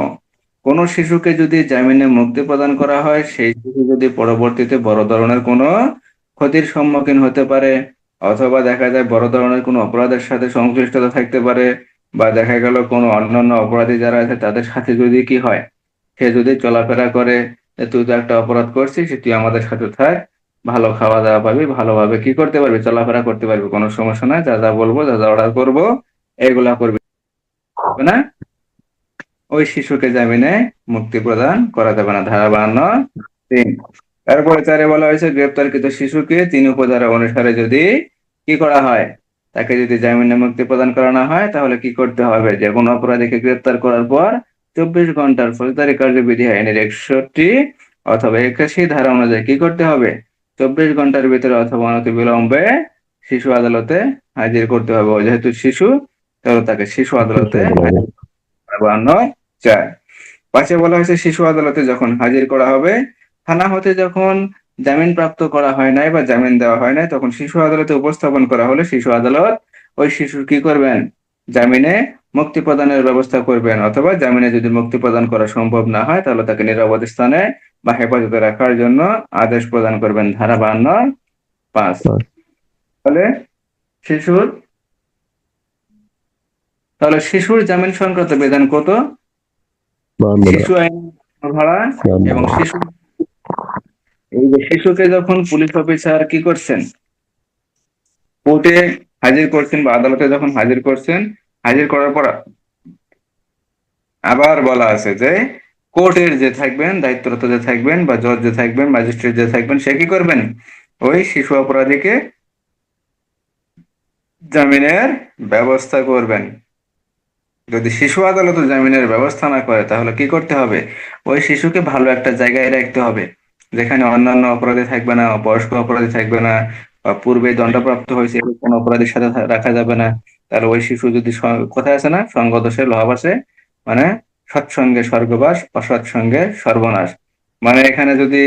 কোন শিশুকে যদি জামিনে মুক্তি প্রদান করা হয়, সেই শিশু যদি পরবর্তীতে বড় ধরনের কোনো ক্ষতির সম্মুখীন হতে পারে, অথবা দেখা যায় বড় ধরনের কোনো অপরাধের সাথে সংশ্লিষ্টতা থাকতে পারে, বা দেখা গেল কোনো অন্যান্য অপরাধী যারা আছে তাদের সাথে যদি কি হয়, সে যদি চলাফেরা করে যে তুই তো একটা অপরাধ করছিস, তুই আমাদের সাথে থাক, ভালো খাওয়া দাওয়া পাবি, ভালোভাবে কি করতে পারবি, চলাফেরা করতে পারবি, কোনো সমস্যা নাই, যা যা বলবো, যা যা অর্ডার করবো এগুলা করবি না, ওই শিশুকে জামিনে মুক্তি প্রদান করা যাবে না। ধারা 52(3). তারপরে 4-এ বলা হয়েছে, গ্রেপ্তারকৃত শিশুকে 3 উপধারা অনুসারে যদি কি করা হয়, তাকে যদি জামিনে মুক্তি প্রদান করানো হয়, তাহলে কি করতে হবে, যে কোনো অপরাধীকে গ্রেপ্তার করার পর 24 ঘন্টার ফৌজদারি কার্যবিধি আইনের 61 অথবা 81 ধারা অনুযায়ী কি করতে হবে, 24 ঘন্টার ভিতরে অথবা অনতিবিলম্বে শিশু আদালতে হাজির করতে হবে। ও যেহেতু শিশু, তাহলে তাকে শিশু আদালতে 52(4). 5-এ বলা হয়েছে, শিশু আদালতে যখন হাজির করা হবে, থানা হতে যখন জামিন প্রাপ্ত করা হয় নাই বা জামিন দেওয়া হয় নাই, তখন শিশু আদালতে উপস্থাপন করা হলে শিশু আদালত ওই শিশুর কি করবেন, জামিনে মুক্তি প্রদানের ব্যবস্থা করবেন, অথবা জামিনে যদি মুক্তি প্রদান করা সম্ভব না হয় তাহলে তাকে নিরাপদ স্থানে বা হেফাজতে রাখার জন্য আদেশ প্রদান করবেন। ধারা 52(5). তাহলে শিশুর শিশুর জামিন সংক্রান্ত বিধান কত, শিশু আইন ধারা এবং শিশু, এই যে শিশুকে যখন পুলিশ অফিসার কি করছেন, কোর্টে হাজির করছেন বা আদালতে যখন হাজির করছেন, হাজির করার পর আবার বলা আছে যে কোর্টের যে থাকবেন, দায়িত্বরত যে থাকবেন, বা জজ যে থাকবেন, ম্যাজিস্ট্রেট যে থাকবেন, সে কি করবেন, ওই শিশু অপরাধীকে জামিনের ব্যবস্থা করবেন। যদি শিশু আদালত জামিনের ব্যবস্থা না করে তাহলে কি করতে হবে, ওই শিশুকে ভালো একটা জায়গায় রাখতে হবে, যেখানে অন্যান্য অপরাধী থাকবে না, বয়স্ক অপরাধী থাকবে না, বা পূর্বে দণ্ডপ্রাপ্ত হয়েছে এরকম কোনো অপরাধীর সাথে রাখা যাবে না। তাহলে ওই শিশু যদি কোথায় আছে না, সঙ্গদোষে লোহাবাসে, মানে সৎসঙ্গে স্বর্গবাস, অসৎসঙ্গে সর্বনাশ। মানে এখানে যদি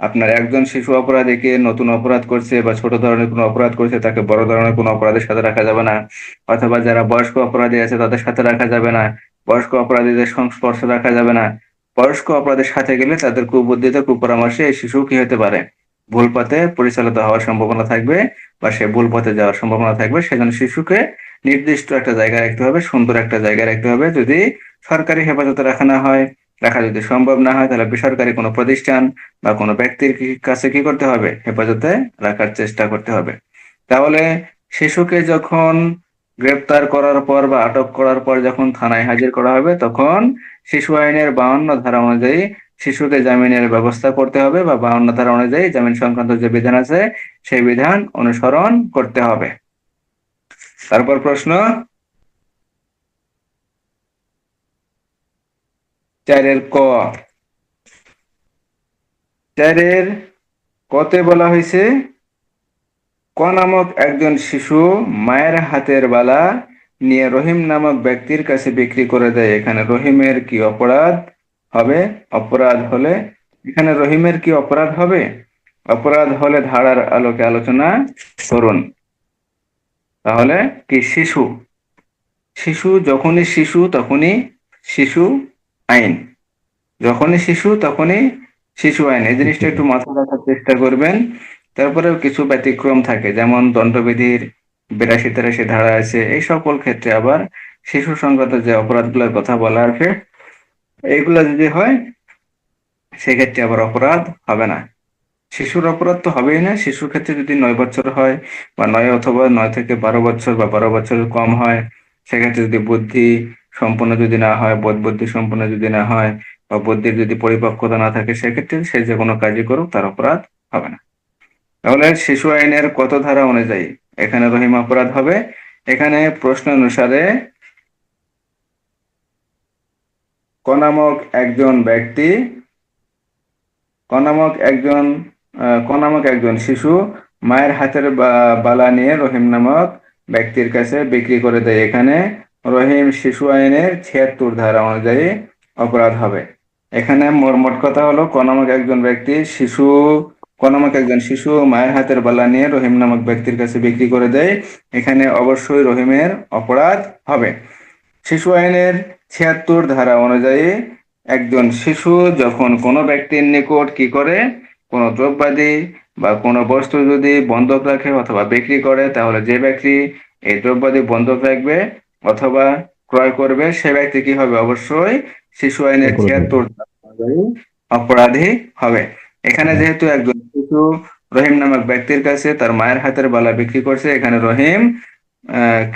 আপনার একজন শিশু অপরাধীকে নতুন অপরাধ করছে বা ছোট ধরনের কোনো অপরাধ করছে, তাকে বড় ধরনের কোনো অপরাধের সাথে রাখা যাবে না, অথবা যারা বয়স্ক অপরাধী আছে তাদের সাথে রাখা যাবে না, বয়স্ক অপরাধীদের সংস্পর্শে রাখা যাবে না। বয়স্ক অপরাধের সাথে গেলে তাদের কুবুদ্ধিতে, কুপরামর্শে এই শিশু কি হতে পারে, ভুল পথে পরিচালিত হওয়ার সম্ভাবনা থাকবে, বা সে ভুল পথে যাওয়ার সম্ভাবনা থাকবে। সেজন্য শিশুকে নির্দিষ্ট একটা জায়গায় রাখতে হবে, সুন্দর একটা জায়গায় রাখতে হবে। যদি সরকারি হেফাজতে রাখা না হয়, রাখা যদি সম্ভব না হয়, তাহলে বেসরকারি কোনো প্রতিষ্ঠান বা কোনো ব্যক্তির কাছে কি করতে হবে, হেফাজতে রাখার চেষ্টা করতে হবে। তাহলে শিশুকে যখন গ্রেপ্তার করার পর বা আটক করার পর যখন থানায় হাজির করা হবে, তখন শিশু আইনের 52 ধারা অনুযায়ী শিশুকে জামিনের ব্যবস্থা করতে হবে, বা 52 ধারা অনুযায়ী জামিন সংক্রান্ত যে বিধান আছে সেই বিধান অনুসরণ করতে হবে। তারপর প্রশ্ন 4-এর ক। 4-এর কতে বলা হয়েছে, ক নামক একজন শিশু মায়ের হাতের বালা নিয়ে রহিম নামক ব্যক্তির কাছে বিক্রি করে দেয়। এখানে রহিমের কি অপরাধ হবে, অপরাধ হলে এখানে রহিমের কি অপরাধ হবে, অপরাধ হলে ধারার আলোকে আলোচনা করুন। তাহলে কি শিশু, শিশু যখনই শিশু তখনই শিশু আইন, যখনই শিশু তখনই শিশু আইন, এই জিনিসটা একটু মাথায় রাখার চেষ্টা করবেন। তারপরেও কিছু ব্যতিক্রম থাকে, যেমন দণ্ডবিধির 82-83 ধারা আছে, এই সকল ক্ষেত্রে আবার শিশু সংক্রান্ত যে অপরাধগুলোর কথা বলা আছে এইগুলা যদি হয় সেক্ষেত্রে আবার অপরাধ হবে না। শিশুর অপরাধ তো হবেই না, শিশুর ক্ষেত্রে যদি 9 বছর হয় বা 9 অথবা 9 থেকে 12 বছর বা 12 বছরের কম হয়, সেক্ষেত্রে যদি বুদ্ধি সম্পন্ন যদি না হয়, বোধ বুদ্ধি সম্পন্ন যদি না হয় বা বুদ্ধির যদি পরিপক্কতা না থাকে, সেক্ষেত্রে সে যে কোনো কাজই করুক তার অপরাধ হবে না। তাহলে শিশু আইনের কত ধারা অনুযায়ী এখানে রহিম অপরাধ হবে? এখানে প্রশ্ন অনুসারে ক নামক একজন ব্যক্তি, ক নামক একজন শিশু মায়ের হাতের বালা নিয়ে রহিম নামক ব্যক্তির কাছে বিক্রি করে দেয়। এখানে রহিম শিশু আইনের 76 ধারা অনুযায়ী অপরাধ হবে। এখানে মোট কথা হলো ক নামক একজন শিশু মায়ের হাতের বালা নিয়ে রহিম নামক ব্যক্তির কাছে বিক্রি করে দেয়, এখানে অবশ্যই রহিমের অপরাধ হবে। শিশু আইনের 76 ধারা অনুযায়ী একজন শিশু যখন কোনো ব্যক্তির নিকট কি করে, কোনো দ্রব্যাদি বা কোনো বস্তু যদি বন্ধক রাখে অথবা বিক্রি করে, তাহলে যে ব্যক্তি এই দ্রব্যাদি বন্ধক রাখবে অথবা ক্রয় করবে সে ব্যক্তি কি হবে? অবশ্যই শিশু আইনের 76 ধারা অনুযায়ী অপরাধী হবে। এখানে যেহেতু একজন শিশু রহিম নামক ব্যক্তির কাছে তার মায়ের হাতের বালা বিক্রি করছে, এখানে রহিম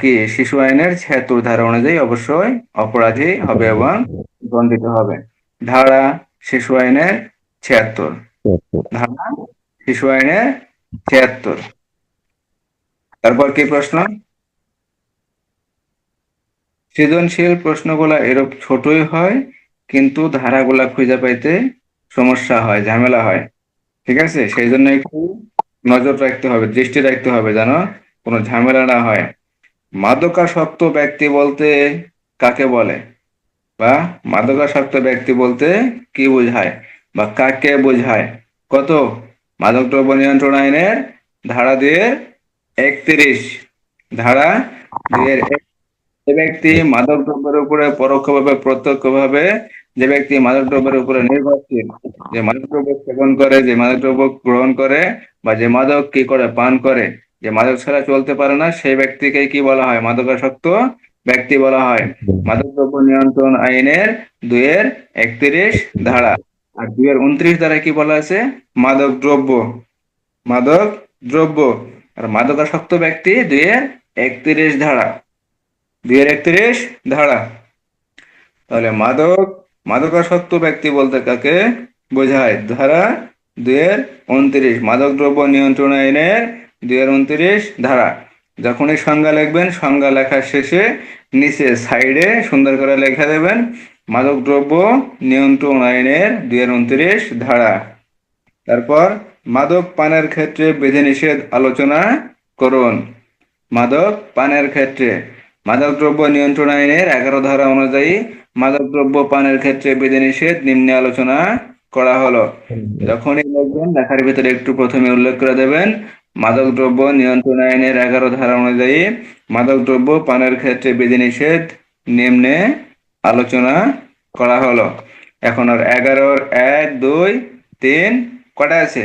কি শিশু আইনের 76 ধারা অনুযায়ী অবশ্যই অপরাধী হবে এবং দণ্ডিত হবে। ধারা শিশু আইনের 76, ধারা শিশু আইনের 76। তারপর কি প্রশ্ন? সৃজনশীল প্রশ্নগুলা এরূপ ছোটই হয়, কিন্তু ধারাগুলা খুঁজে পাইতে সমস্যা হয়, ঝামেলা হয়। ঠিক আছে, সেই জন্য একটু নজর রাখতে হবে, দৃষ্টি রাখতে হবে যেন কোনো ঝামেলা না হয়। মাদকাসক্ত ব্যক্তি বলতে কাকে বলে, বা মাদকাসক্ত ব্যক্তি বলতে কি বোঝায় বা কাকে বোঝায়? কত? মাদকদ্রব্য নিয়ন্ত্রণ আইনের ধারা 2-31, ধারা 2-1। যে ব্যক্তি মাদক দ্রব্যের উপরে পরোক্ষভাবে প্রত্যক্ষভাবে, যে ব্যক্তি মাদক দ্রব্যের উপরে নির্ভরশীল, যে মাদক দ্রব্য সেবন করে, যে মাদক দ্রব্য গ্রহণ করে বা যে মাদক কি করে পান করে, যে মাদক ছাড়া চলতে পারে না, সেই ব্যক্তিকে কি বলা হয়? মাদকাসক্ত ব্যক্তি বলা হয়। মাদক দ্রব্য নিয়ন্ত্রণ আইনের 2-31 ধারা। আর 2-29 ধারায় কি বলা আছে? মাদক দ্রব্য, মাদক দ্রব্য। আর মাদকাসক্ত ব্যক্তি 2-31 ধারা, 2-31 ধারা। তাহলে মাদকাসক্ত ব্যক্তি বলতে কাকে বোঝায়? ধারা 2-29, মাদক দ্রব্য নিয়ন্ত্রণ আইনের 2-29 ধারা। যখনই সংজ্ঞা লিখবেন, সংজ্ঞা লেখার শেষে নিচে সাইডে সুন্দর করে লেখা দেবেন মাদক দ্রব্য নিয়ন্ত্রণ আইনের 2-29 ধারা। তারপর মাদক পানের ক্ষেত্রে বিধিনিষেধ আলোচনা করুন। মাদক পানের ক্ষেত্রে মাদকদ্রব্য নিয়ন্ত্রণ আইনের 11 ধারা অনুযায়ী মাদকদ্রব্য পানের ক্ষেত্রে বিধিনিষেধ নিম্নে আলোচনা করা হলো। যখনই লিখবেন লেখার ভিতরে একটু প্রথমে উল্লেখ করে দেবেন মাদকদ্রব্য নিয়ন্ত্রণ আইনের 11 ধারা অনুযায়ী মাদকদ্রব্য পানের ক্ষেত্রে বিধিনিষেধ নিম্নে আলোচনা করা হলো। এখন আর 11-র 1, 2, 3 কটা আছে?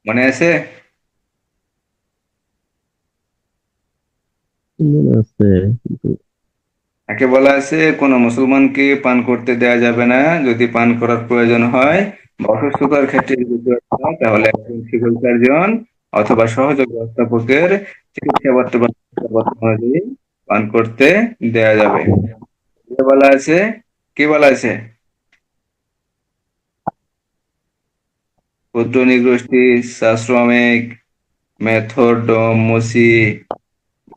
মনে আছে? মনে আছে কিন্তু একে বলা আছে কোন মুসলমানকে পান করতে দেয়া যাবে না যদি পান করার প্রয়োজন হয় বা অসুস্থতার ক্ষেত্রে যদি প্রয়োজন হয়, তাহলে একজন সিভিল সার্জন অথবা সহযোগী অধ্যাপকের চিকিৎসা অনুযায়ী পান করতে দেয়া যাবে। কি বলা আছে? কি বলা আছে? ক্ষুদ্র নৃগোষ্ঠী, চা শ্রমিক, মেথডম, মসি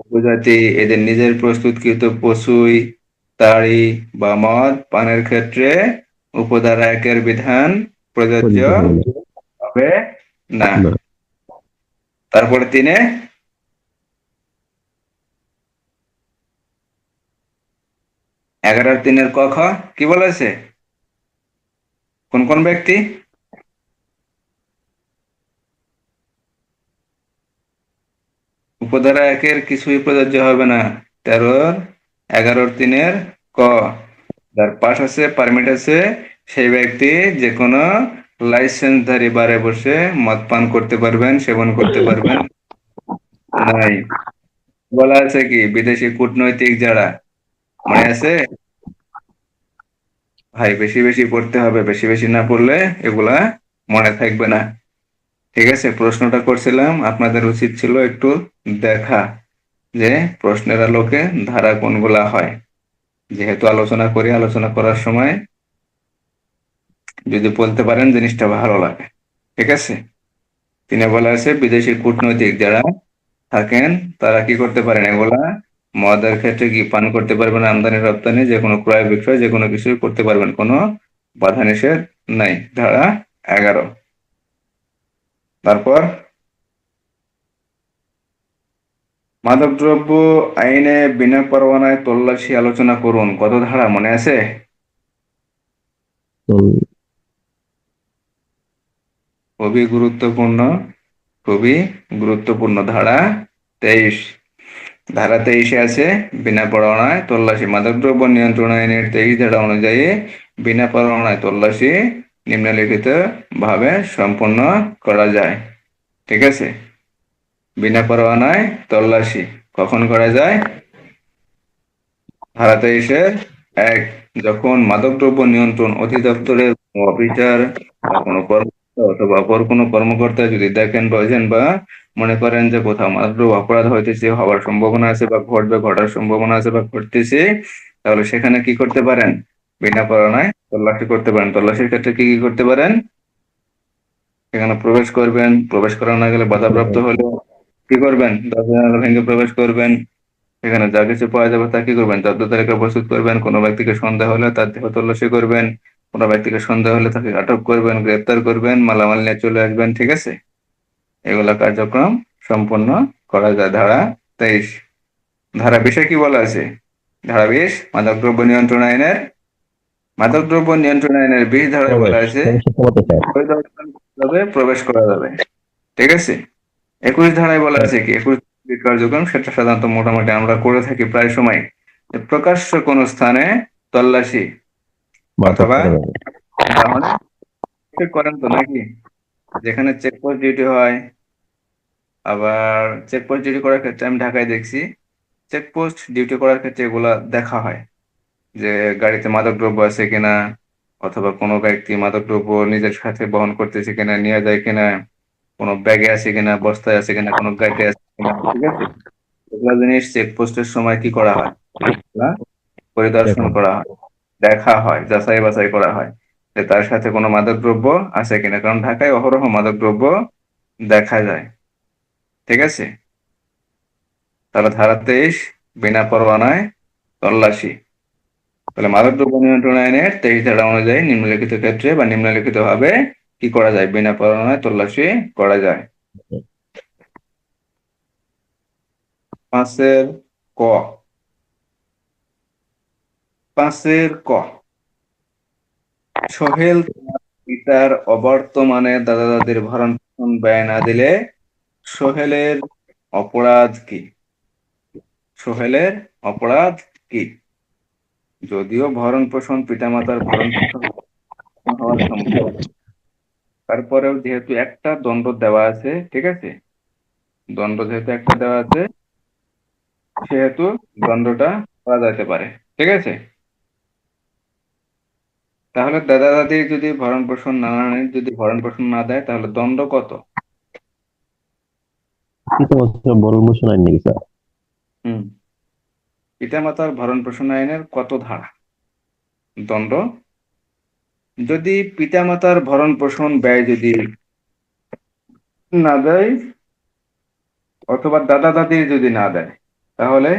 উপজাতি এদের নিজের প্রস্তুতকৃত পশুই, তাড়ি বা মদ পানের ক্ষেত্রে উপধারা 1-এর বিধান প্রযোজ্য হবে না। না। তারপরে 3-এ 11-3 ক খ কি বলেছে? কোন কোন ব্যক্তি? উপধারা 1-এর কিছুই প্রযোজ্য হবে না। 13-র 11-3 ক, যার পাস আছে, পারমিট আছে, সেই ব্যক্তি যে কোনো লাইসেন্সধারী বারে বসে মদ পান করতে পারবেন, সেবন করতে পারবেন। নাই, বলা আছে কি বিদেশি কূটনৈতিক যারা, মনে আছে? ভাই বেশি বেশি পড়তে হবে, বেশি বেশি না পড়লে এগুলা মনে থাকবে না। ঠিক আছে, প্রশ্নটা করছিলাম, আপনাদের উচিত ছিল একটু দেখা যে প্রশ্নের আলোকে ধারা কোনগুলা হয়। যেহেতু আলোচনা করি, আলোচনা করার সময় যদি বলতে পারেন জিনিসটা ভালো লাগে। ঠিক আছে, তিনি বলা আছে বিদেশি কূটনৈতিক যারা থাকেন তারা কি করতে পারেন, এগুলা মদের ক্ষেত্রে কি পান করতে পারবেন, আমদানি রপ্তানি যে কোনো ক্রয় বিক্রয় যে কোনো কিছুই করতে পারবেন, কোনো বাধা নিষেধ নাই। ধারা 11। তারপর মাদকদ্রব্য আইনে বিনা পরোয়ানায় তল্লাশি আলোচনা করুন, কত ধারা মনে আছে? তো খুবই গুরুত্বপূর্ণ, খুবই গুরুত্বপূর্ণ। ধারা 23। ধারা 23-এ আছে বিনা পরোয়ানায় তল্লাশি। মাদকদ্রব্য নিয়ন্ত্রণ আইনের 23 ধারা অনুযায়ী বিনা পরোয়ানায় তল্লাশি নিম্নলিখিত ভাবে সম্পন্ন করা যায়। ঠিক আছে, বিনা পরোয়ানায় তল্লাশি কখন করা যায়? ধারা 23-এর 1, যখন মাদকদ্রব্য নিয়ন্ত্রণ অধিদপ্তরের কোনো অফিসার বা কোনো কর্মকর্তা অথবা অপর কোনো কর্মকর্তা যদি দেখেন, বোঝেন বা মনে করেন যে কোথাও মাদকদ্রব্য অপরাধ হইতেছে, হওয়ার সম্ভাবনা আছে বা ঘটবে, ঘটার সম্ভাবনা আছে বা ঘটতেছে, তাহলে সেখানে কি করতে পারেন? বিনা পরোয়ানায় তল্লাশি করতে পারেন। তল্লাশির ক্ষেত্রে কি কি করতে পারেন? সেখানে প্রবেশ করবেন, প্রবেশ করা না গেলে বাধাপ্রাপ্ত হলে কি করবেন? দরজা জানালা ভেঙে প্রবেশ করবেন। সেখানে যা কিছু পাওয়া যাবে তা কি করবেন? জব্দ তালিকা প্রস্তুত করবেন। কোনো ব্যক্তিকে সন্দেহ হলে তার দেহ তল্লাশি করবেন। কোনো ব্যক্তিকে সন্দেহ হলে তাকে আটক করবেন, গ্রেপ্তার করবেন, মালামাল নিয়ে চলে আসবেন। ঠিক আছে, এগুলা কার্যক্রম সম্পন্ন করা যায়। ধারা 23। ধারা 20-এ কি বলা আছে? ধারা 20 মাদকদ্রব্য নিয়ন্ত্রণ আইনের 20 ধারায় বলা আছে সমস্যা কমাতে চায়। পরিদর্শন করতে হবে, প্রবেশ করা যাবে। ঠিক আছে, 21 ধারায় বলা আছে কি? 21 কার্যক্রম সেটা সাধারণত মোটামুটি আমরা করে থাকি প্রায় সময়, যে প্রকাশ্য কোন স্থানে তল্লাশি মারধর অথবা করা যাবে। তাহলে চেক করেন তো নাকি, যেখানে চেকপোস্ট ডিউটি হয়। আবার চেকপোস্ট ডিউটি করার ক্ষেত্রে আমি ঢাকায় দেখছি, চেকপোস্ট ডিউটি করার ক্ষেত্রে এগুলা দেখা হয় যে গাড়িতে মাদকদ্রব্য আছে কিনা, অথবা কোনো ব্যক্তি মাদকদ্রব্য নিজের সাথে বহন করতেছে কিনা, নিয়ে যায় কিনা, কোনো ব্যাগে আছে কিনা, বস্তায় আছে কিনা, কোনো গাড়িতে আছে কিনা। ঠিক আছে, এগুলো জিনিস চেকপোস্টের সময় কি করা হয়? এগুলা পরিদর্শন দেখো, করা হয়, দেখা হয়, যাচাই বাছাই করা হয় যে তার সাথে কোনো মাদকদ্রব্য আছে কিনা, কারণ ঢাকায় অহরহ মাদকদ্রব্য দেখা যায়। ঠিক আছে, তাহলে ধারা 23 বিনা পরোয়ানায় তল্লাশি। তাহলে মাদকদ্রব্য নিয়ন্ত্রণ আইনের 23 ধারা অনুযায়ী নিম্নলিখিত ক্ষেত্রে বা নিম্নলিখিত ভাবে কি করা যায়? বিনা পরোয়ানায় তল্লাশি করা যায়। 5-এর ক, 5-এর ক, সোহেল তার পিতার অবর্তমানে দাদা দাদির ভরণ পোষণ ব্যয় না দিলে সোহেলের অপরাধ কি? সোহেলের অপরাধ কি? যদিও ভরণ পোষণ, পিতামাতার ভরণ পোষণ হওয়া সম্ভব, তারপরেও যেহেতু একটা দণ্ড দেওয়া আছে, ঠিক আছে, দণ্ড যেহেতু একটা দেওয়া আছে, সেহেতু দণ্ডটা করা যেতে পারে। ঠিক আছে, তাহলে দাদা দাদি যদি ভরণ পোষণ না নেয়, যদি ভরণ পোষণ না দেয়, তাহলে দণ্ড কত? কিছু বছর বড় মোশন আইন নাকি স্যার? হুম, পিতামাতার ভরণ পোষণ আইনের কত ধারা দণ্ড? যদি পিতামাতার ভরণ পোষণ ব্যয় যদি না দেয়, অথবা দাদা দাদি যদি না দেয়, তাহলে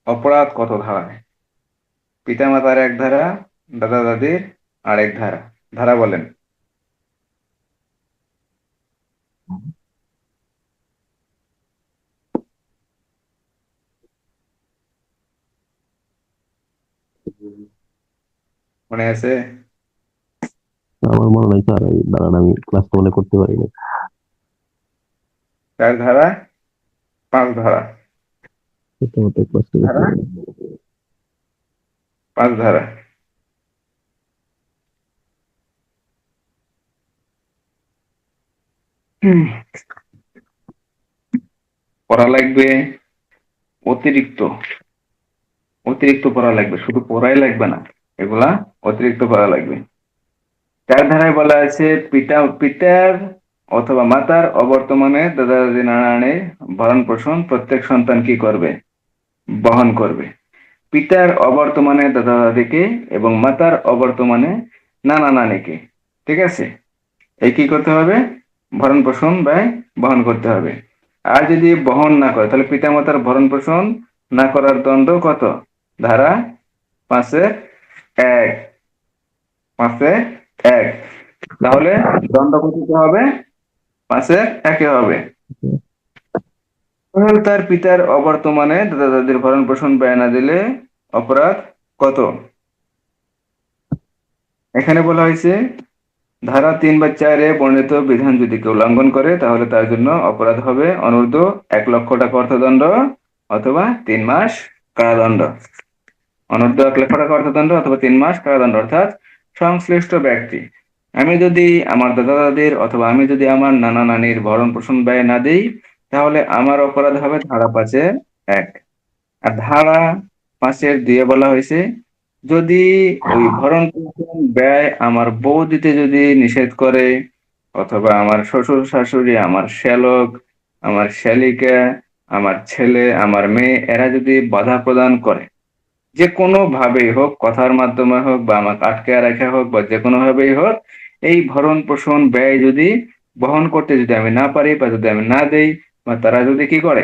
অপরাধ কত ধারায়? পিতামাতার এক ধারা, দাদা দাদির আরেক ধারা। ধারা বলেন। মনে আছে? আমার মনে নাই স্যার, এই দাঁড়ান আমি ক্লাসটা মনে করতে পারিনি। 4 ধারা, 5 ধারা, প্রথমত ক্লাসটা করতে ধারা, পারিনি। 5 ধারা। হুম, পড়া লাগবে অতিরিক্ত, অতিরিক্ত পড়া লাগবে, শুধু পড়াই লাগবে না, এগুলা অতিরিক্ত পড়া লাগবে। 4 ধারায় বলা আছে পিতার অথবা মাতার অবর্তমানে দাদা দাদি নানা নানির ভরণ পোষণ প্রত্যেক সন্তান কি করবে? বহন করবে। পিতার অবর্তমানে দাদা দাদিকে এবং মাতার অবর্তমানে নানা নানিকে, ঠিক আছে, এই কি করতে হবে? ভরণ পোষণ ব্যয় বহন করতে হবে। আর যদি বহন না করে তাহলে পিতা মাতার ভরণ পোষণ না করার দণ্ড কত? ধারা 5-1, 5-1। তাহলে দণ্ড কত হবে? 5-1 হবে। তাহলে তার পিতার অবর্তমানে দাদা দাদির ভরণ পোষণ ব্যয় না দিলে অপরাধ কত? এখানে বলা হয়েছে ধারা 3 বা 4 বর্ণিত বিধান যদি কেউ লঙ্ঘন করে তাহলে তার জন্য অপরাধ হবে অনূর্ধ্ব 1 লক্ষ টাকা অর্থদণ্ড অথবা 3 মাস কারাদণ্ড। অনূর্ধ্ব 1 লক্ষ টাকা অর্থদণ্ড অথবা 3 মাস কারাদণ্ড, অর্থাৎ সংশ্লিষ্ট ব্যক্তি, আমি যদি আমার দাদা দাদির অথবা আমি যদি আমার নানা নানির ভরণ পোষণ ব্যয় না দিই তাহলে আমার অপরাধ হবে ধারা 5-1। আর ধারা 5-2 বলা হয়েছে যদি ওই ভরণ পোষণ ব্যয় আমার বউ দিতে যদি নিষেধ করে অথবা আমার শ্বশুর শাশুড়ি, আমার শ্যালক, আমার শ্যালিকা, আমার ছেলে, আমার মেয়ে, এরা যদি বাধা প্রদান করে, যে কোনো ভাবেই হোক, কথার মাধ্যমে হোক বা আমাকে আটকে রাখা হোক বা যে কোনো ভাবেই হোক, এই ভরণ পোষণ ব্যয় যদি বহন করতে যদি আমি না পারি বা যদি আমি না দেই বা তারা যদি কি করে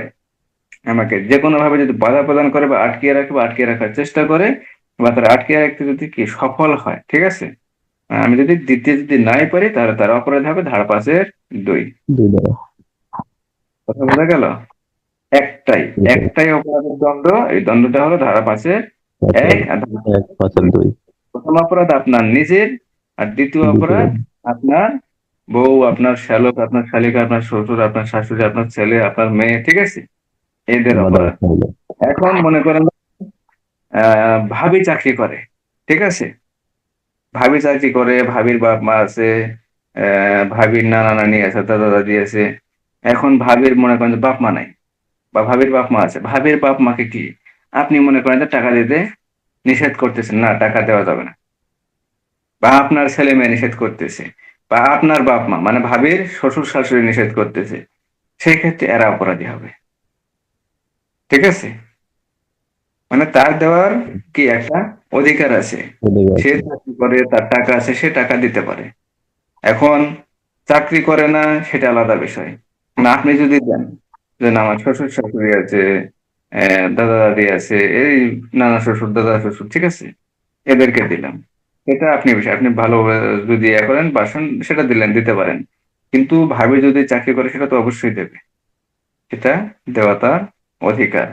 আমাকে যে কোনো ভাবে যদি বাধা প্রদান করে বা আটকিয়ে রাখে বা আটকিয়ে রাখার চেষ্টা করে বা তারা আটকিয়ে রাখতে যদি কি সফল হয়, ঠিক আছে, আমি যদি দিতে যদি নাই পারি তাহলে তার অপরাধ হবে ধারা 5-2। 2 দ্বারা। কথা বোঝা গেল? একটাই এটাই। একটাই অপরাধের দণ্ড, এই দণ্ডটা হলো ধারা 5-1। 5-1, আর ধারা 5-2। 5-2, প্রথম অপরাধ আপনার নিজের, আর দ্বিতীয় দ্বিতীয় অপরাধ আপনার বউ, আপনার শ্যালক, আপনার শালিকা, আপনার শ্বশুর, আপনার শাশুড়ি, আপনার ছেলে, আপনার মেয়ে, ঠিক আছে, এদের বাধা অপরাধ। রাখা হলো। এখন মনে করেন ভাবি চাকরি করে, ঠিক আছে, ভাবি চাকরি করে, ভাবির বাপ মা আছে, ভাবির নানা নানি আছে, দাদা দাদি আছে। এখন ভাবির মনে করেন যে বাপ মা নাই বা ভাবির বাপ মা আছে, ভাবির বাপ মাকে কি আপনি মনে করেন যে টাকা দিতে নিষেধ করতেছেন, না টাকা দেওয়া যাবে না, বা আপনার ছেলে মেয়ে নিষেধ করতেছে, বা আপনার বাপ মা মানে ভাবির শ্বশুর শাশুড়ি নিষেধ করতেছে, সেই ক্ষেত্রে এরা অপরাধী হবে, ঠিক আছে। মানে তার দেওয়ার কি একটা অধিকার আছে, ওদের সে আছে। চাকরি করে, তার টাকা আছে, সে টাকা দিতে পারে। এখন চাকরি করে না সেটা আলাদা বিষয়, না আপনি যদি দেন যে না আমার শ্বশুর শাশুড়ি আছে, দাদা দাদি আছে, এই নানা শ্বশুর দাদা শ্বশুর, ঠিক আছে, এদেরকে দিলাম, এটা আপনি বিষয়, আপনি ভালো যদি ইয়ে করেন বাসন সেটা দিলেন, দিতে পারেন। কিন্তু ভাবি যদি চাকরি করে সেটা তো অবশ্যই দেবে, সেটা দেওয়া তার অধিকার।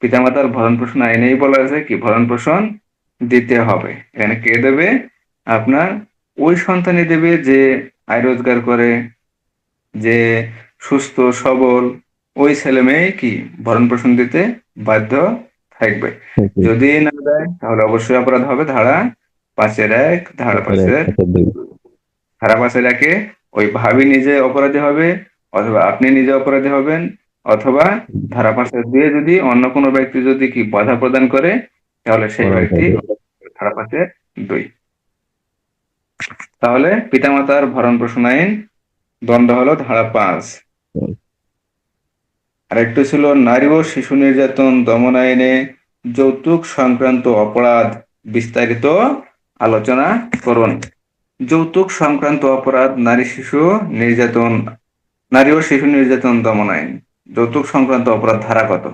পিতামাতার ভরণ পোষণ আইনেই বলা আছে কি ভরণ পোষণ দিতে হবে। এখানে কে দেবে? আপনার ওই সন্তানই দেবে যে আয় রোজগার করে, যে সুস্থ সবল, ওই ছেলে মেয়ে কি ভরণ পোষণ দিতে বাধ্য থাকবে। Okay. যদি না দেয় তাহলে অবশ্যই অপরাধ হবে ধারা 5-1, ধারা 5-1, 5-2। 5-1 ওই ভাবি নিজে অপরাধী হবে অথবা আপনি নিজে অপরাধী হবেন, অথবা ধারা 5-2 যদি অন্য কোনো ব্যক্তি যদি কি বাধা প্রদান করে তাহলে সেই অপরাধ ব্যক্তি হবে। ধারা 5-2। তাহলে পিতামাতার ভরণ পোষণ আইন দণ্ড হলো ধারা 5। আরেকটু ছিল নারী ও শিশু নির্যাতন দমন আইনে যৌতুক সংক্রান্ত অপরাধ বিস্তারিত আলোচনা করুন। যৌতুক সংক্রান্ত অপরাধ নারী ও শিশু নির্যাতন দমন আইন, যৌতুক সংক্রান্ত অপরাধ ধারা কত?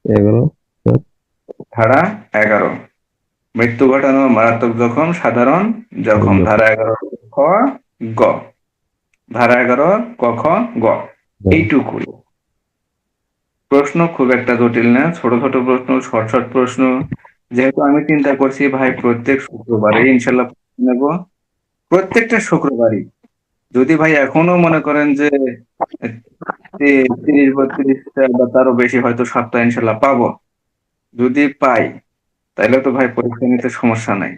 11। ধারা 11। মৃত্যু ঘটানো, মারাত্মক জখম, সাধারণ জখম, ধারা 11 খ গ, ধারা 11 ক খ গ, এইটুকুই। প্রশ্ন খুব একটা জটিল না, ছোট ছোট প্রশ্ন, শর্ট শর্ট প্রশ্ন, যেহেতু আমি চিন্তা করছি ভাই প্রত্যেক শুক্রবারে ইনশাল্লাহ নেব, প্রত্যেকটা শুক্রবারই। যদি ভাই এখনো মনে করেন যে 30-32টা বা তারও বেশি হয়তো সপ্তাহে ইনশাল্লাহ পাবো, যদি পাই তাহলে তো ভাই পরীক্ষা নিতে সমস্যা নাই।